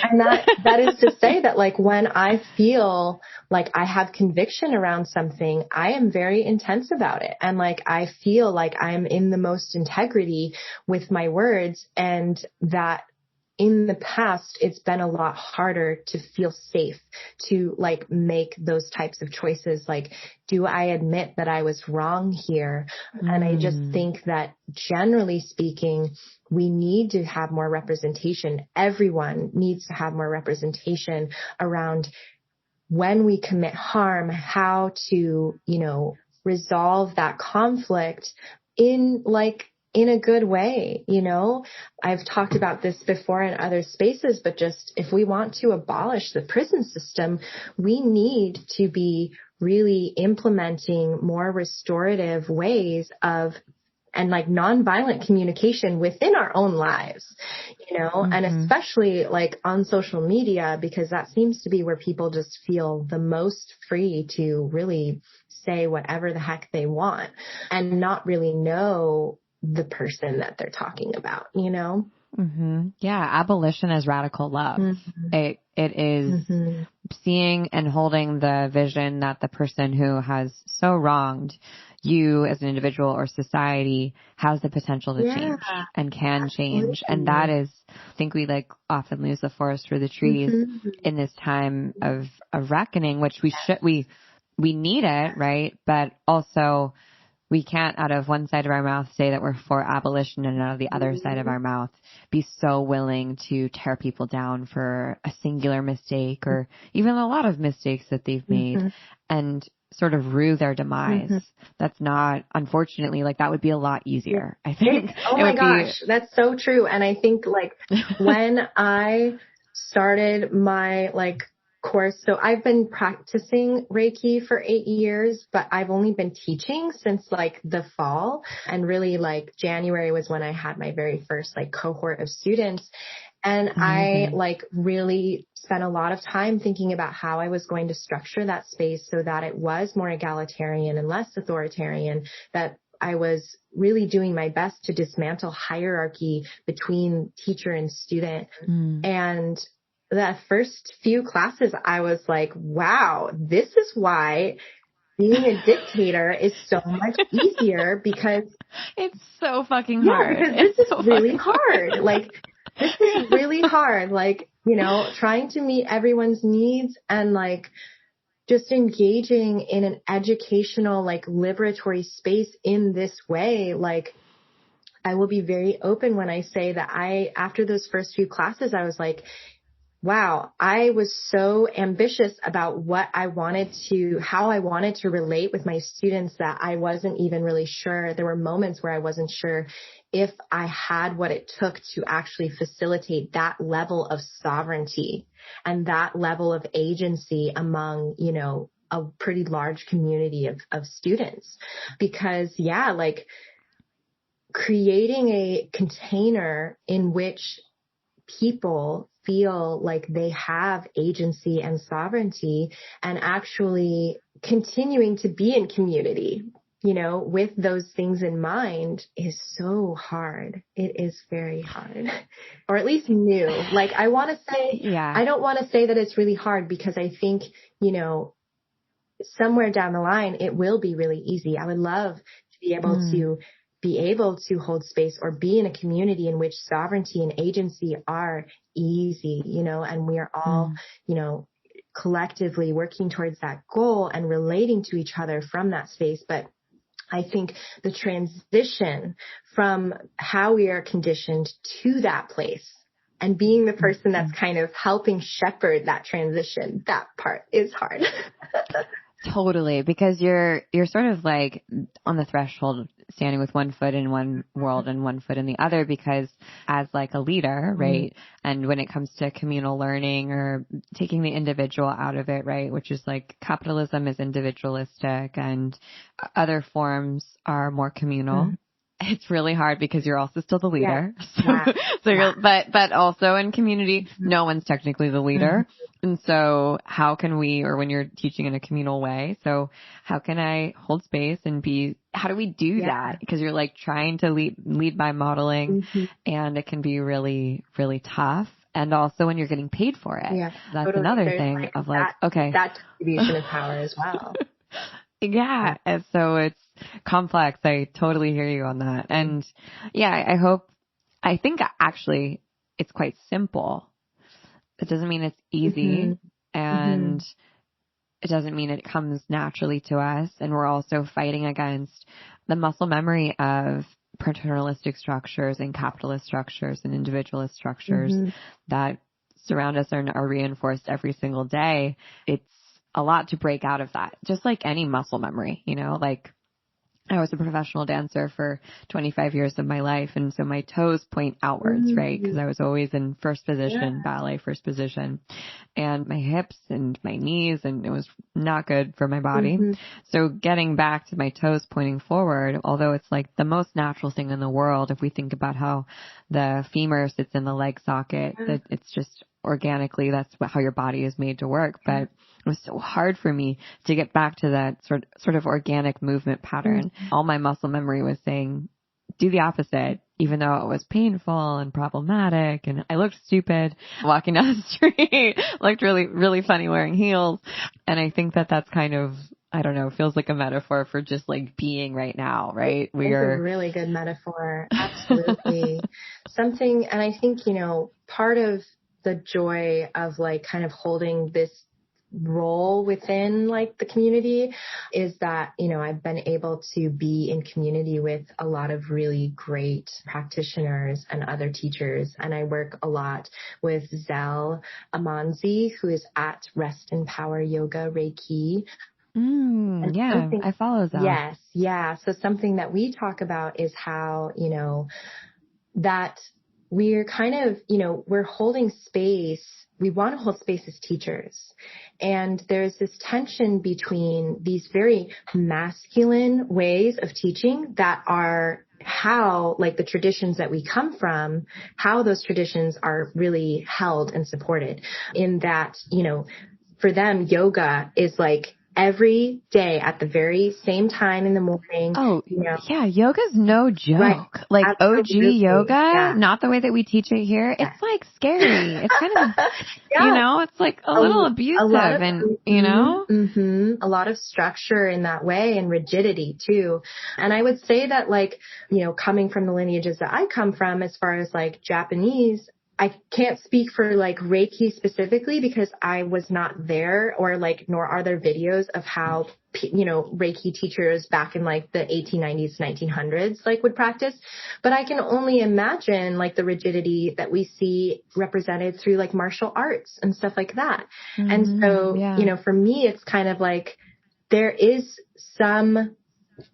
B: And that is to say that like when I feel like I have conviction around something, I am very intense about it. And like, I feel like I'm in the most integrity with my words, and that in the past, it's been a lot harder to feel safe to like make those types of choices. Like, do I admit that I was wrong here? And I just think that generally speaking, we need to have more representation. Everyone needs to have more representation around when we commit harm, how to, resolve that conflict in a good way. I've talked about this before in other spaces, but just if we want to abolish the prison system, we need to be really implementing more restorative ways of and like nonviolent communication within our own lives, and especially like on social media, because that seems to be where people just feel the most free to really say whatever the heck they want and not really know the person that they're talking about,
A: Yeah. Abolition is radical love. It is seeing and holding the vision that the person who has so wronged you as an individual or society has the potential to change and can change. And that is, I think we like often lose the forest for the trees in this time of reckoning, which we need it, right? But also, we can't out of one side of our mouth say that we're for abolition and out of the other side of our mouth be so willing to tear people down for a singular mistake or even a lot of mistakes that they've made and sort of rue their demise. That's not, unfortunately, like that would be a lot easier, I think.
B: Oh my gosh, that's so true. And I think like when I started my course. So I've been practicing Reiki for 8 years, but I've only been teaching since the fall, and really January was when I had my very first cohort of students. And I really spent a lot of time thinking about how I was going to structure that space so that it was more egalitarian and less authoritarian, that I was really doing my best to dismantle hierarchy between teacher and student. And the first few classes, I was like, wow, this is why being a dictator is so much easier, because
A: it's so fucking hard.
B: Yeah, because this is really hard. This is really hard. Trying to meet everyone's needs and just engaging in an educational, liberatory space in this way. I will be very open when I say that after those first few classes, I was like, wow, I was so ambitious about how I wanted to relate with my students that I wasn't even really sure. There were moments where I wasn't sure if I had what it took to actually facilitate that level of sovereignty and that level of agency among, a pretty large community of students. Because creating a container in which people feel like they have agency and sovereignty and actually continuing to be in community, with those things in mind is so hard. It is very hard, or at least new. I want to say, I don't want to say that it's really hard, because I think, somewhere down the line, it will be really easy. I would love to be able to hold space or be in a community in which sovereignty and agency are easy, and we are all, collectively working towards that goal and relating to each other from that space. But I think the transition from how we are conditioned to that place And being the person that's kind of helping shepherd that transition, that part is hard.
A: Totally, because you're sort of like on the threshold, standing with one foot in one world and one foot in the other, because as like a leader, right? And when it comes to communal learning or taking the individual out of it, right? Which is like capitalism is individualistic and other forms are more communal. It's really hard because you're also still the leader.
B: Yeah.
A: But also in community, no one's technically the leader. And so how can we, or when you're teaching in a communal way, so how can I hold space and how do we do that? Because you're like trying to lead by modeling and it can be really, really tough. And also when you're getting paid for it, that's totally. Another There's thing of like, okay.
B: That distribution of power as well.
A: Yeah. And so it's complex. I totally hear you on that. And I think actually it's quite simple. It doesn't mean it's easy and it doesn't mean it comes naturally to us. And we're also fighting against the muscle memory of paternalistic structures and capitalist structures and individualist structures that surround us and are reinforced every single day. It's a lot to break out of that, just like any muscle memory, like I was a professional dancer for 25 years of my life. And so my toes point outwards, right? Because I was always in first position, ballet first position, and my hips and my knees, and it was not good for my body. So getting back to my toes pointing forward, although it's like the most natural thing in the world, if we think about how the femur sits in the leg socket, that it's just organically, that's how your body is made to work. But it was so hard for me to get back to that sort of organic movement pattern. All my muscle memory was saying, do the opposite, even though it was painful and problematic. And I looked stupid walking down the street, looked really, really funny wearing heels. And I think that that's kind of, I don't know, feels like a metaphor for just like being right now, right?
B: It's a really good metaphor. Absolutely. Something, and I think, part of the joy of like kind of holding this role within like the community is that, I've been able to be in community with a lot of really great practitioners and other teachers. And I work a lot with Zell Amanzi, who is at Rest and Power Yoga Reiki.
A: I follow that.
B: Yes. Yeah. So something that we talk about is how, that we're kind of, we're holding space. We want to hold space as teachers. And there's this tension between these very masculine ways of teaching that are how, like the traditions that we come from, how those traditions are really held and supported in that, for them, yoga is like every day at the very same time in the morning.
A: Yeah. Yoga's no joke.
B: Right.
A: Like
B: Absolutely.
A: OG yoga, not the way that we teach it here. It's like scary. It's kind of, it's like a little abusive
B: a lot of structure in that way and rigidity too. And I would say that like, coming from the lineages that I come from, as far as like Japanese, I can't speak for like Reiki specifically because I was not there, or like, nor are there videos of how, Reiki teachers back in like the 1890s, 1900s, like would practice. But I can only imagine like the rigidity that we see represented through like martial arts and stuff like that. And so, for me, it's kind of like there is some,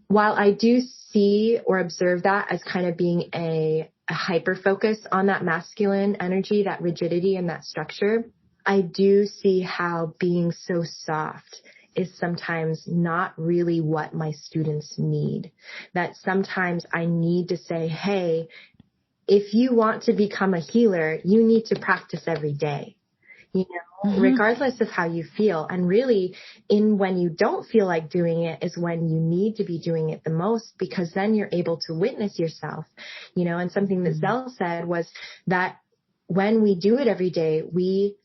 B: while I do see or observe that as kind of being a hyper focus on that masculine energy, that rigidity and that structure, I do see how being so soft is sometimes not really what my students need. That sometimes I need to say, hey, if you want to become a healer, you need to practice every day. Regardless of how you feel. And really, when you don't feel like doing it is when you need to be doing it the most, because then you're able to witness yourself, and something that Zell said was that when we do it every day, we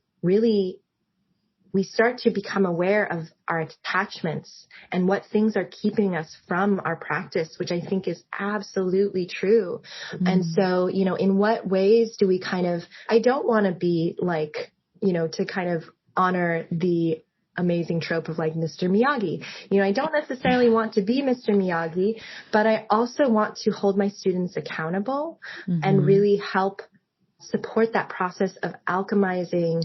B: start to become aware of our attachments and what things are keeping us from our practice, which I think is absolutely true. And so, in what ways do we I don't want to be like, to kind of honor the amazing trope of like Mr. Miyagi. I don't necessarily want to be Mr. Miyagi, but I also want to hold my students accountable and really help support that process of alchemizing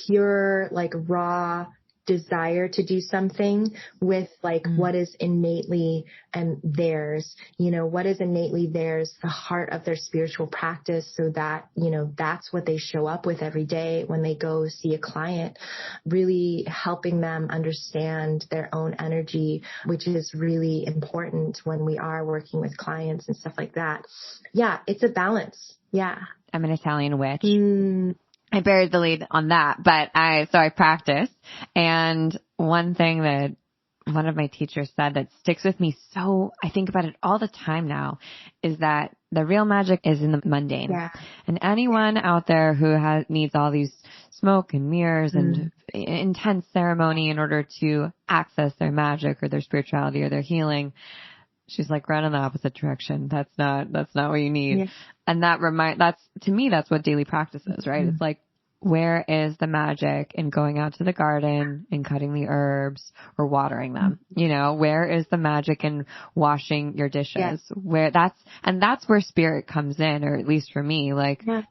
B: pure, like raw desire to do something with like what is innately and theirs, what is innately theirs, the heart of their spiritual practice, so that, that's what they show up with every day when they go see a client, really helping them understand their own energy, which is really important when we are working with clients and stuff like that. Yeah, it's a balance. Yeah.
A: I'm an Italian witch. I buried the lead on that, but I practice. And one thing that one of my teachers said that sticks with me, so I think about it all the time now, is that the real magic is in the mundane.
B: Yeah.
A: And anyone out there who needs all these smoke and mirrors and intense ceremony in order to access their magic or their spirituality or their healing, she's like, run in the opposite direction. That's not what you need. Yeah. And to me, that's what daily practice is, right? It's like, where is the magic in going out to the garden and cutting the herbs or watering them? Where is the magic in washing your dishes? Yes. That's where spirit comes in, or at least for me,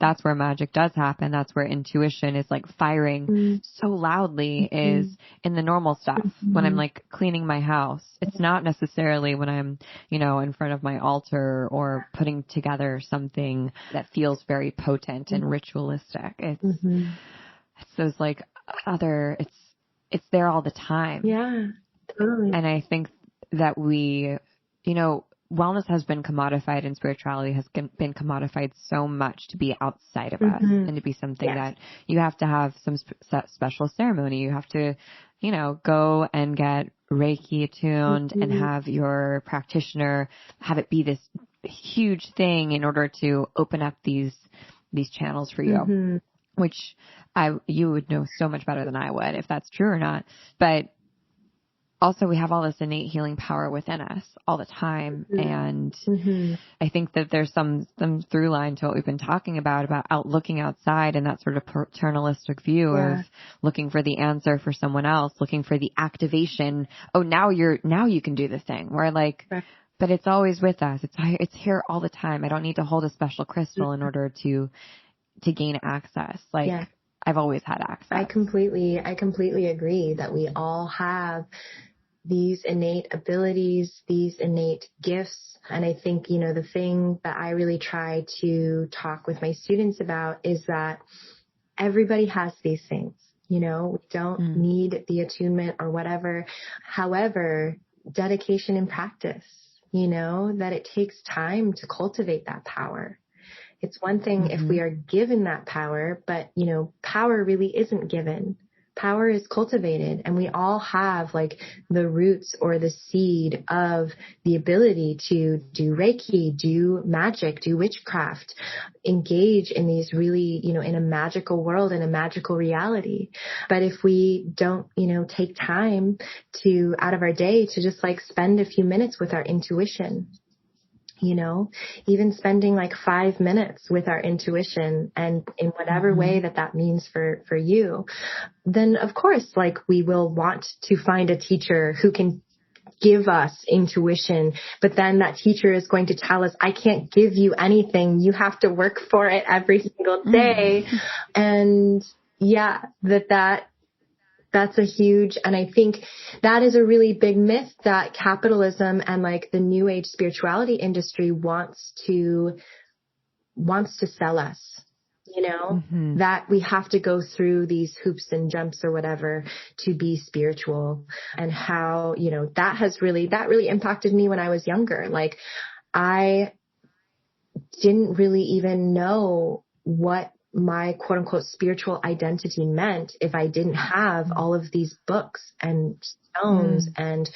A: that's where magic does happen. That's where intuition is like firing so loudly is in the normal stuff. When I'm like cleaning my house, it's not necessarily when I'm, in front of my altar or putting together something that feels very potent and ritualistic. It's those like it's there all the time.
B: Yeah, totally.
A: And I think that wellness has been commodified and spirituality has been commodified so much to be outside of us and to be something that you have to have some special ceremony. You have to, go and get Reiki attuned and have your practitioner have it be this huge thing in order to open up these channels for you. Which you would know so much better than I would if that's true or not. But also we have all this innate healing power within us all the time. And I think that there's some through line to what we've been talking about looking outside and that sort of paternalistic view of looking for the answer for someone else, looking for the activation. Oh, now you can do this thing. Where like, but it's always with us. It's here all the time. I don't need to hold a special crystal in order to gain access. I've always had access.
B: I completely agree that we all have these innate abilities, these innate gifts. And I think, the thing that I really try to talk with my students about is that everybody has these things. We don't need the attunement or whatever. However, dedication and practice, that it takes time to cultivate that power. It's one thing if we are given that power, but, power really isn't given. Power is cultivated, and we all have like the roots or the seed of the ability to do Reiki, do magic, do witchcraft, engage in these really, in a magical world, in a magical reality. But if we don't, take time out of our day to just like spend a few minutes with our intuition, even spending like 5 minutes with our intuition and in whatever way that means for you, then of course, like we will want to find a teacher who can give us intuition, but then that teacher is going to tell us, I can't give you anything. You have to work for it every single day. And yeah, that's a huge, and I think that is a really big myth that capitalism and like the new age spirituality industry wants to sell us, that we have to go through these hoops and jumps or whatever to be spiritual, and how, that really impacted me when I was younger. Like I didn't really even know what my quote unquote spiritual identity meant if I didn't have all of these books and stones and,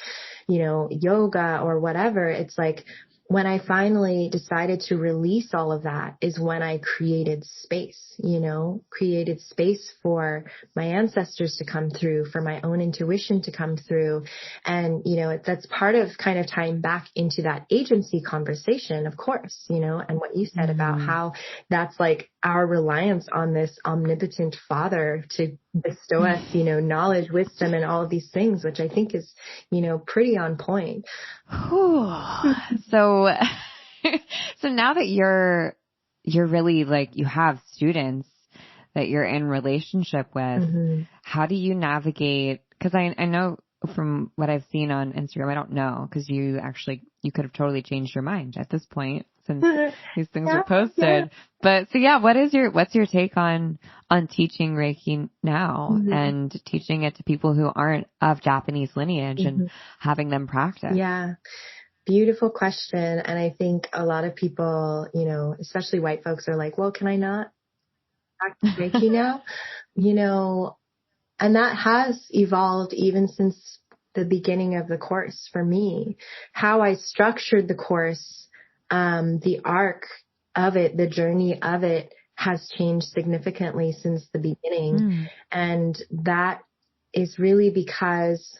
B: yoga or whatever. It's like when I finally decided to release all of that is when I created space, created space for my ancestors to come through, for my own intuition to come through. And, that's part of kind of tying back into that agency conversation, of course, and what you said about how that's like our reliance on this omnipotent Father to bestow us, knowledge, wisdom, and all of these things, which I think is, pretty on point.
A: So now that you're you're really like, you have students that you're in relationship with.
B: Mm-hmm.
A: How do you navigate? Because I know from what I've seen on Instagram, I don't know, because you could have totally changed your mind at this point since these things were posted. Yeah. But so yeah, what's your take on teaching Reiki now and teaching it to people who aren't of Japanese lineage and having them practice?
B: Yeah. Beautiful question. And I think a lot of people, you know, especially white folks, are like, well, can I not practice Reiki now? You know, and that has evolved even since the beginning of the course for me. How I structured the course, the arc of it, the journey of it has changed significantly since the beginning. And that is really because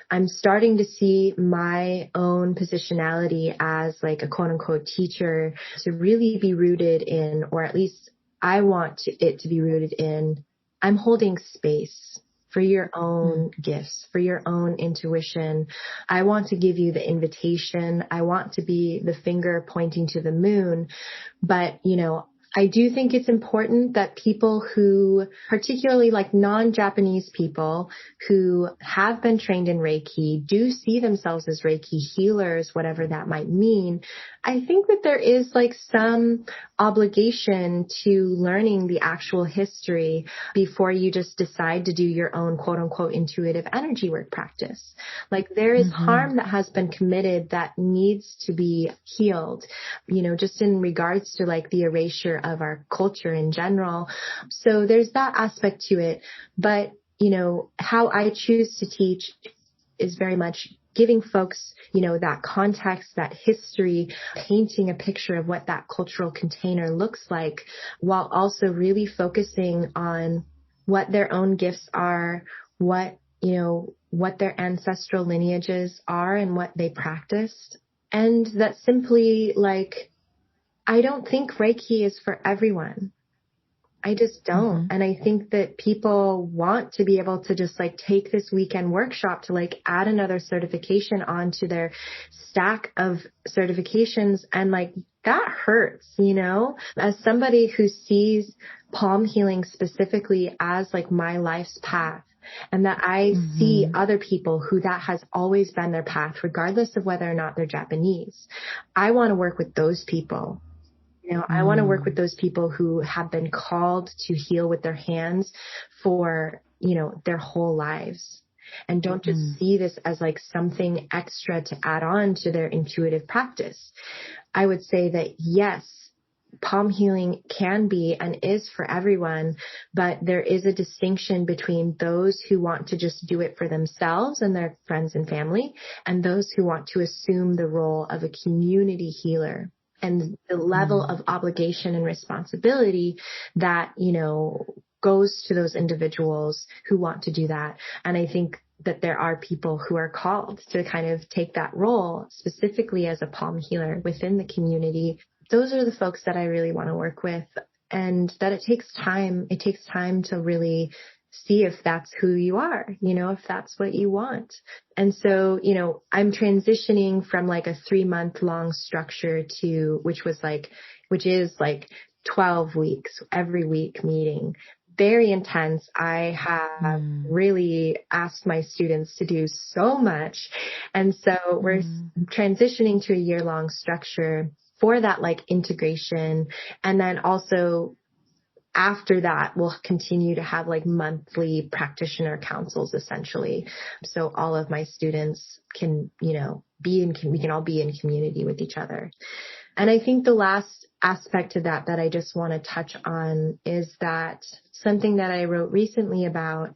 B: I'm starting to see my own positionality as like a quote unquote teacher to really be rooted in, or at least I want it to be rooted in, I'm holding space for your own gifts, for your own intuition. I want to give you the invitation. I want to be the finger pointing to the moon. But, you know, I do think it's important that people who, particularly like non-Japanese people who have been trained in Reiki, do see themselves as Reiki healers, whatever that might mean. I think that there is like some obligation to learning the actual history before you just decide to do your own quote unquote intuitive energy work practice. Like there is harm that has been committed that needs to be healed, you know, just in regards to like the erasure of our culture in general. So there's that aspect to it. But, you know, how I choose to teach is very much giving folks, you know, that context, that history, painting a picture of what that cultural container looks like, while also really focusing on what their own gifts are, what, you know, what their ancestral lineages are and what they practiced. And that simply, like, I don't think Reiki is for everyone. I just don't. And I think that people want to be able to just like take this weekend workshop to like add another certification onto their stack of certifications. And like that hurts, you know, as somebody who sees palm healing specifically as like my life's path. And that I see other people who that has always been their path, regardless of whether or not they're Japanese. I want to work with those people. You know, I want to work with those people who have been called to heal with their hands for, you know, their whole lives, and don't just see this as like something extra to add on to their intuitive practice. I would say that yes, palm healing can be and is for everyone, but there is a distinction between those who want to just do it for themselves and their friends and family, and those who want to assume the role of a community healer. And the level of obligation and responsibility that, you know, goes to those individuals who want to do that. And I think that there are people who are called to kind of take that role specifically as a palm healer within the community. Those are the folks that I really want to work with, and that it takes time. It takes time to really see if that's who you are, you know, if that's what you want. And so, you know, I'm transitioning from like a 3-month long structure to, which is like 12 weeks, every week meeting. Very intense. I have really asked my students to do so much. And so we're transitioning to a year-long structure for that like integration. And then also after that, we'll continue to have like monthly practitioner councils essentially. So all of my students can, you know, we can all be in community with each other. And I think the last aspect of that I just want to touch on is that something that I wrote recently about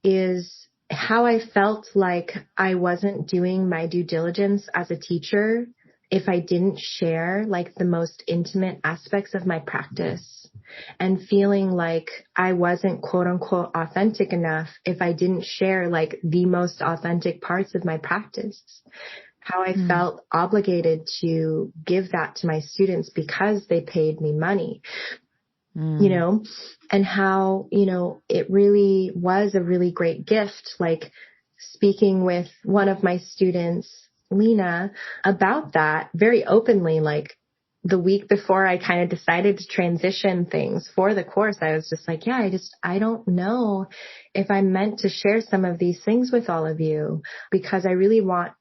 B: is how I felt like I wasn't doing my due diligence as a teacher if I didn't share like the most intimate aspects of my practice, and feeling like I wasn't quote unquote authentic enough if I didn't share like the most authentic parts of my practice. How I felt obligated to give that to my students because they paid me money, you know, and how, you know, it really was a really great gift, like speaking with one of my students, Lena, about that very openly, like, the week before I kind of decided to transition things for the course, I was just like, yeah, I don't know if I'm meant to share some of these things with all of you, because I really want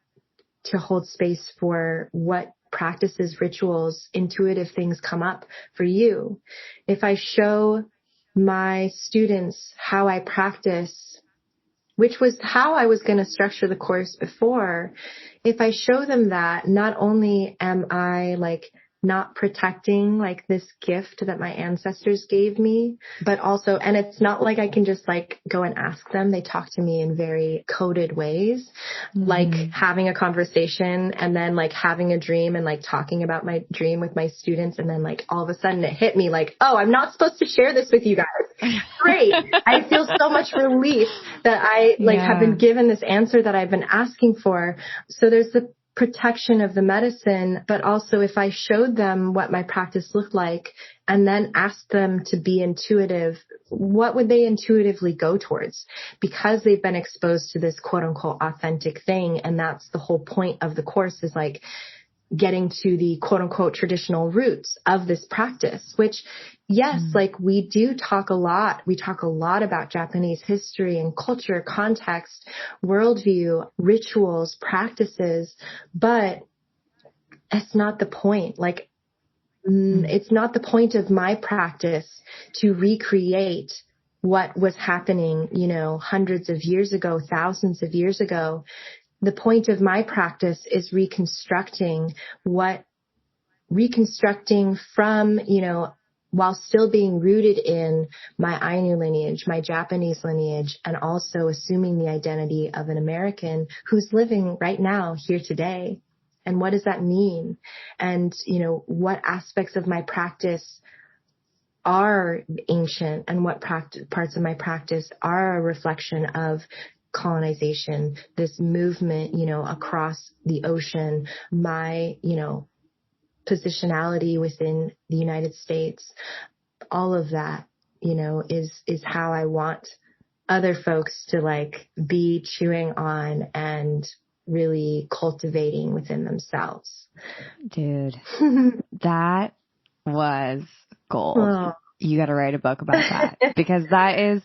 B: to hold space for what practices, rituals, intuitive things come up for you. If I show my students how I practice, which was how I was going to structure the course before, if I show them that, not only am I like not protecting like this gift that my ancestors gave me, but also, and it's not like I can just like go and ask them. They talk to me in very coded ways, like having a conversation and then like having a dream and like talking about my dream with my students. And then like all of a sudden it hit me like, oh, I'm not supposed to share this with you guys. Great. I feel so much relief that I like have been given this answer that I've been asking for. So there's the protection of the medicine, but also if I showed them what my practice looked like and then asked them to be intuitive, what would they intuitively go towards? Because they've been exposed to this quote unquote authentic thing. And that's the whole point of the course, is like getting to the quote unquote traditional roots of this practice, which yes, like we do talk a lot. We talk a lot about Japanese history and culture, context, worldview, rituals, practices, but that's not the point. Like, it's not the point of my practice to recreate what was happening, you know, hundreds of years ago, thousands of years ago. The point of my practice is reconstructing from, you know, while still being rooted in my Ainu lineage, my Japanese lineage, and also assuming the identity of an American who's living right now here today. And what does that mean? And, you know, what aspects of my practice are ancient and what parts of my practice are a reflection of colonization, this movement, you know, across the ocean, my, you know, positionality within the United States. All of that, you know, is how I want other folks to like be chewing on and really cultivating within themselves.
A: Dude, that was gold.
B: Oh.
A: You got to write a book about that because that is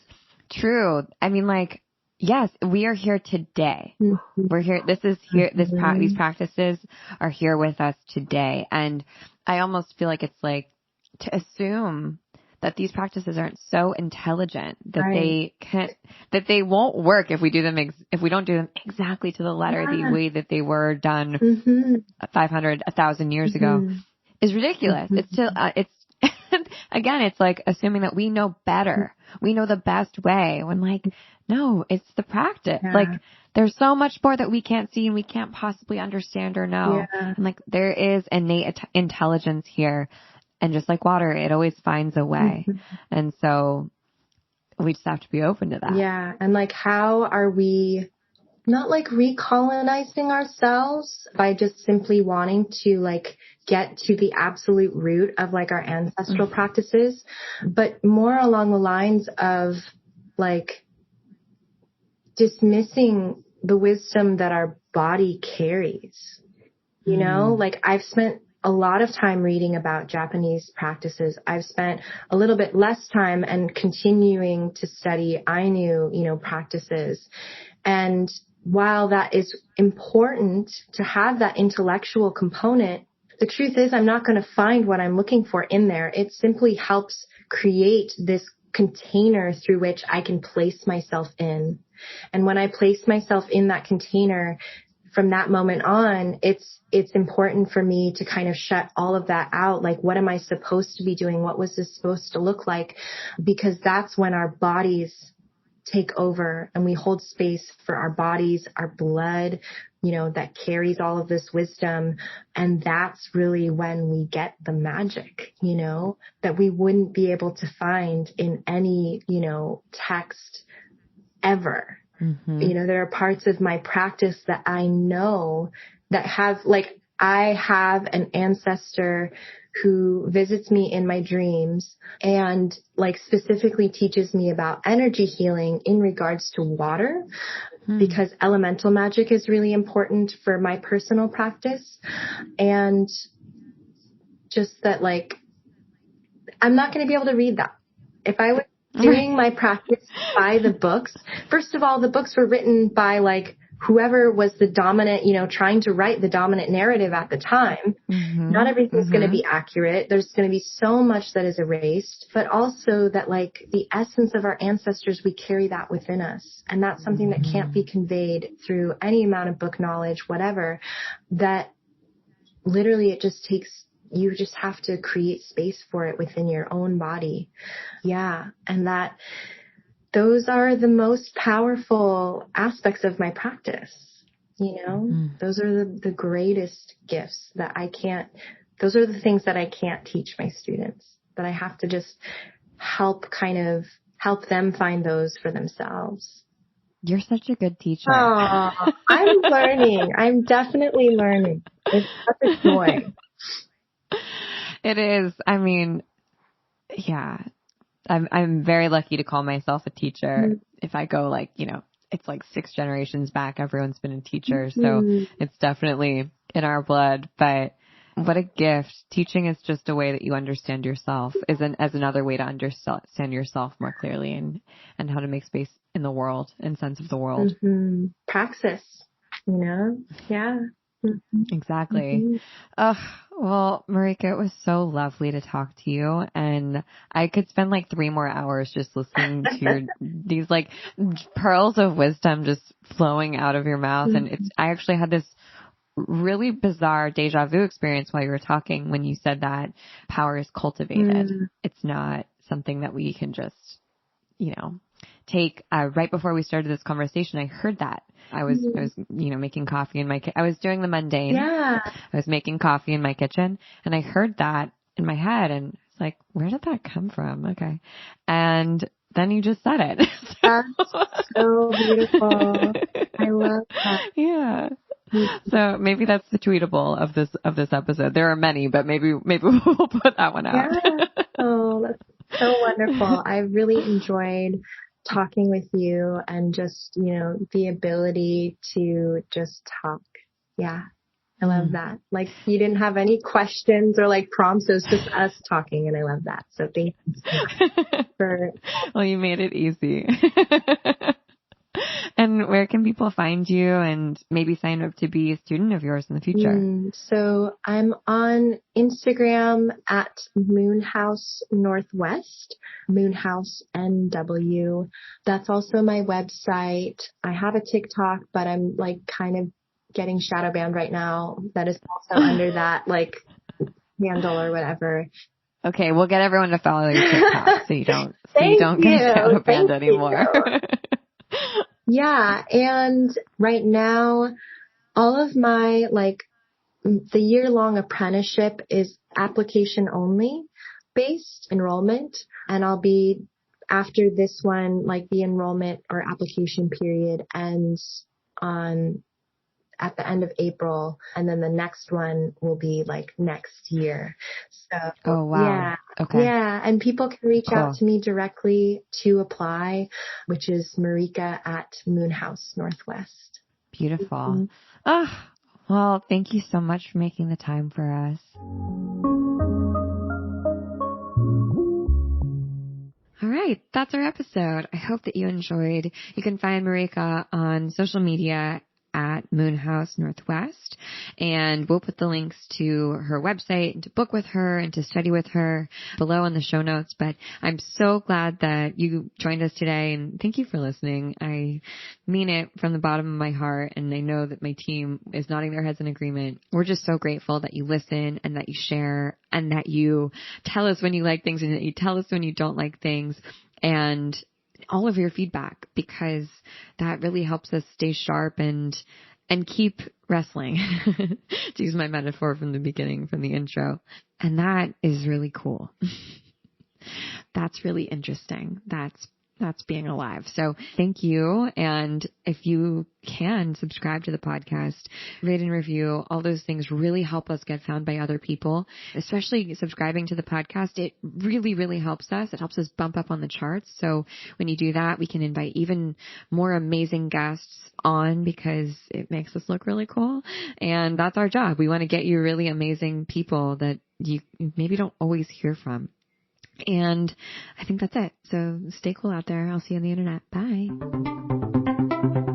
A: true. I mean, like, yes, we are here today. We're here. This is here. These practices are here with us today. And I almost feel like it's like to assume that these practices aren't so intelligent that they can't, that they won't work if we do them, if we don't do them exactly to the letter, the way that they were done 500, 1,000 years ago is ridiculous. It's still, it's, again, it's like assuming that we know better. We know the best way when like, no, it's the practice. Like there's so much more that we can't see and we can't possibly understand or know. And like there is innate intelligence here. And just like water, it always finds a way. And so we just have to be open to that.
B: Yeah. And like, how are we not like recolonizing ourselves by just simply wanting to like get to the absolute root of like our ancestral practices, but more along the lines of like dismissing the wisdom that our body carries. You know, like I've spent a lot of time reading about Japanese practices. I've spent a little bit less time and continuing to study Ainu, you know, practices. And while that is important to have that intellectual component, the truth is I'm not going to find what I'm looking for in there. It simply helps create this container through which I can place myself in. And when I place myself in that container, from that moment on, it's important for me to kind of shut all of that out. Like, what am I supposed to be doing? What was this supposed to look like? Because that's when our bodies take over and we hold space for our bodies, our blood, you know, that carries all of this wisdom. And that's really when we get the magic, you know, that we wouldn't be able to find in any, you know, text ever. You know, there are parts of my practice that I know that have, like, I have an ancestor who visits me in my dreams and like specifically teaches me about energy healing in regards to water, because elemental magic is really important for my personal practice. And just that like, I'm not going to be able to read that. If I was doing my practice by the books, first of all, the books were written by like whoever was the dominant, trying to write the dominant narrative at the time. Not everything's going to be accurate. There's going to be so much that is erased, but also that like the essence of our ancestors, we carry that within us. And that's something that can't be conveyed through any amount of book knowledge, whatever, that literally it just takes, you just have to create space for it within your own body. Yeah. And that those are the most powerful aspects of my practice. Those are the greatest gifts that those are the things that I can't teach my students, that I have to just help them find those for themselves.
A: You're such a good teacher.
B: Oh, I'm learning. I'm definitely learning. It's such a joy.
A: It is. I mean, yeah, I'm very lucky to call myself a teacher. If I go like, it's like 6 generations back, everyone's been a teacher. So it's definitely in our blood, but what a gift. Teaching is just a way that you understand yourself, as another way to understand yourself more clearly and how to make space in the world and sense of the world.
B: Praxis, yeah.
A: Exactly. Well, Marika, it was so lovely to talk to you, and I could spend like 3 more hours just listening to these like pearls of wisdom just flowing out of your mouth. And I actually had this really bizarre deja vu experience while you were talking when you said that power is cultivated. It's not something that we can just, take. Right before we started this conversation, I heard that. I was, making coffee in my I was doing the mundane.
B: Yeah.
A: I was making coffee in my kitchen, and I heard that in my head, and it's like, where did that come from? Okay. And then you just said it.
B: That's so beautiful. I love that.
A: Yeah. So maybe that's the tweetable of this episode. There are many, but maybe we'll put that one out.
B: Yeah. Oh, that's so wonderful. I really enjoyed talking with you and just, the ability to just talk. Yeah. I love that. Like you didn't have any questions or like prompts. It was just us talking, and I love that. So thank you so much for.
A: Well, you made it easy. And where can people find you and maybe sign up to be a student of yours in the future?
B: So I'm on Instagram at Moonhouse Northwest, Moonhouse NW. That's also my website. I have a TikTok, but I'm like kind of getting shadow banned right now. That is also under that like handle or whatever.
A: Okay, we'll get everyone to follow your TikTok so you don't get shadow banned anymore.
B: Yeah. And right now, all of my, the year-long apprenticeship is application only based enrollment. And I'll be, after this one, the enrollment or application period ends at the end of April. And then the next one will be next year. So,
A: oh, wow.
B: Yeah.
A: Okay.
B: Yeah. And people can reach out to me directly to apply, which is Marika at Moonhouse Northwest.
A: Beautiful. Oh, well, thank you so much for making the time for us. All right. That's our episode. I hope that you enjoyed. You can find Marika on social media at Moonhouse Northwest, and we'll put the links to her website and to book with her and to study with her below in the show notes. But I'm so glad that you joined us today, and thank you for listening. I mean it from the bottom of my heart, and I know that my team is nodding their heads in agreement. We're just so grateful that you listen and that you share and that you tell us when you like things and that you tell us when you don't like things, and all of your feedback, because that really helps us stay sharp and keep wrestling, to use my metaphor from the beginning, from the intro. And that is really cool. That's really interesting. That's being alive. So thank you. And if you can subscribe to the podcast, rate and review, all those things really help us get found by other people, especially subscribing to the podcast. It really, really helps us. It helps us bump up on the charts. So when you do that, we can invite even more amazing guests on, because it makes us look really cool. And that's our job. We want to get you really amazing people that you maybe don't always hear from. And I think that's it. So stay cool out there. I'll see you on the internet. Bye.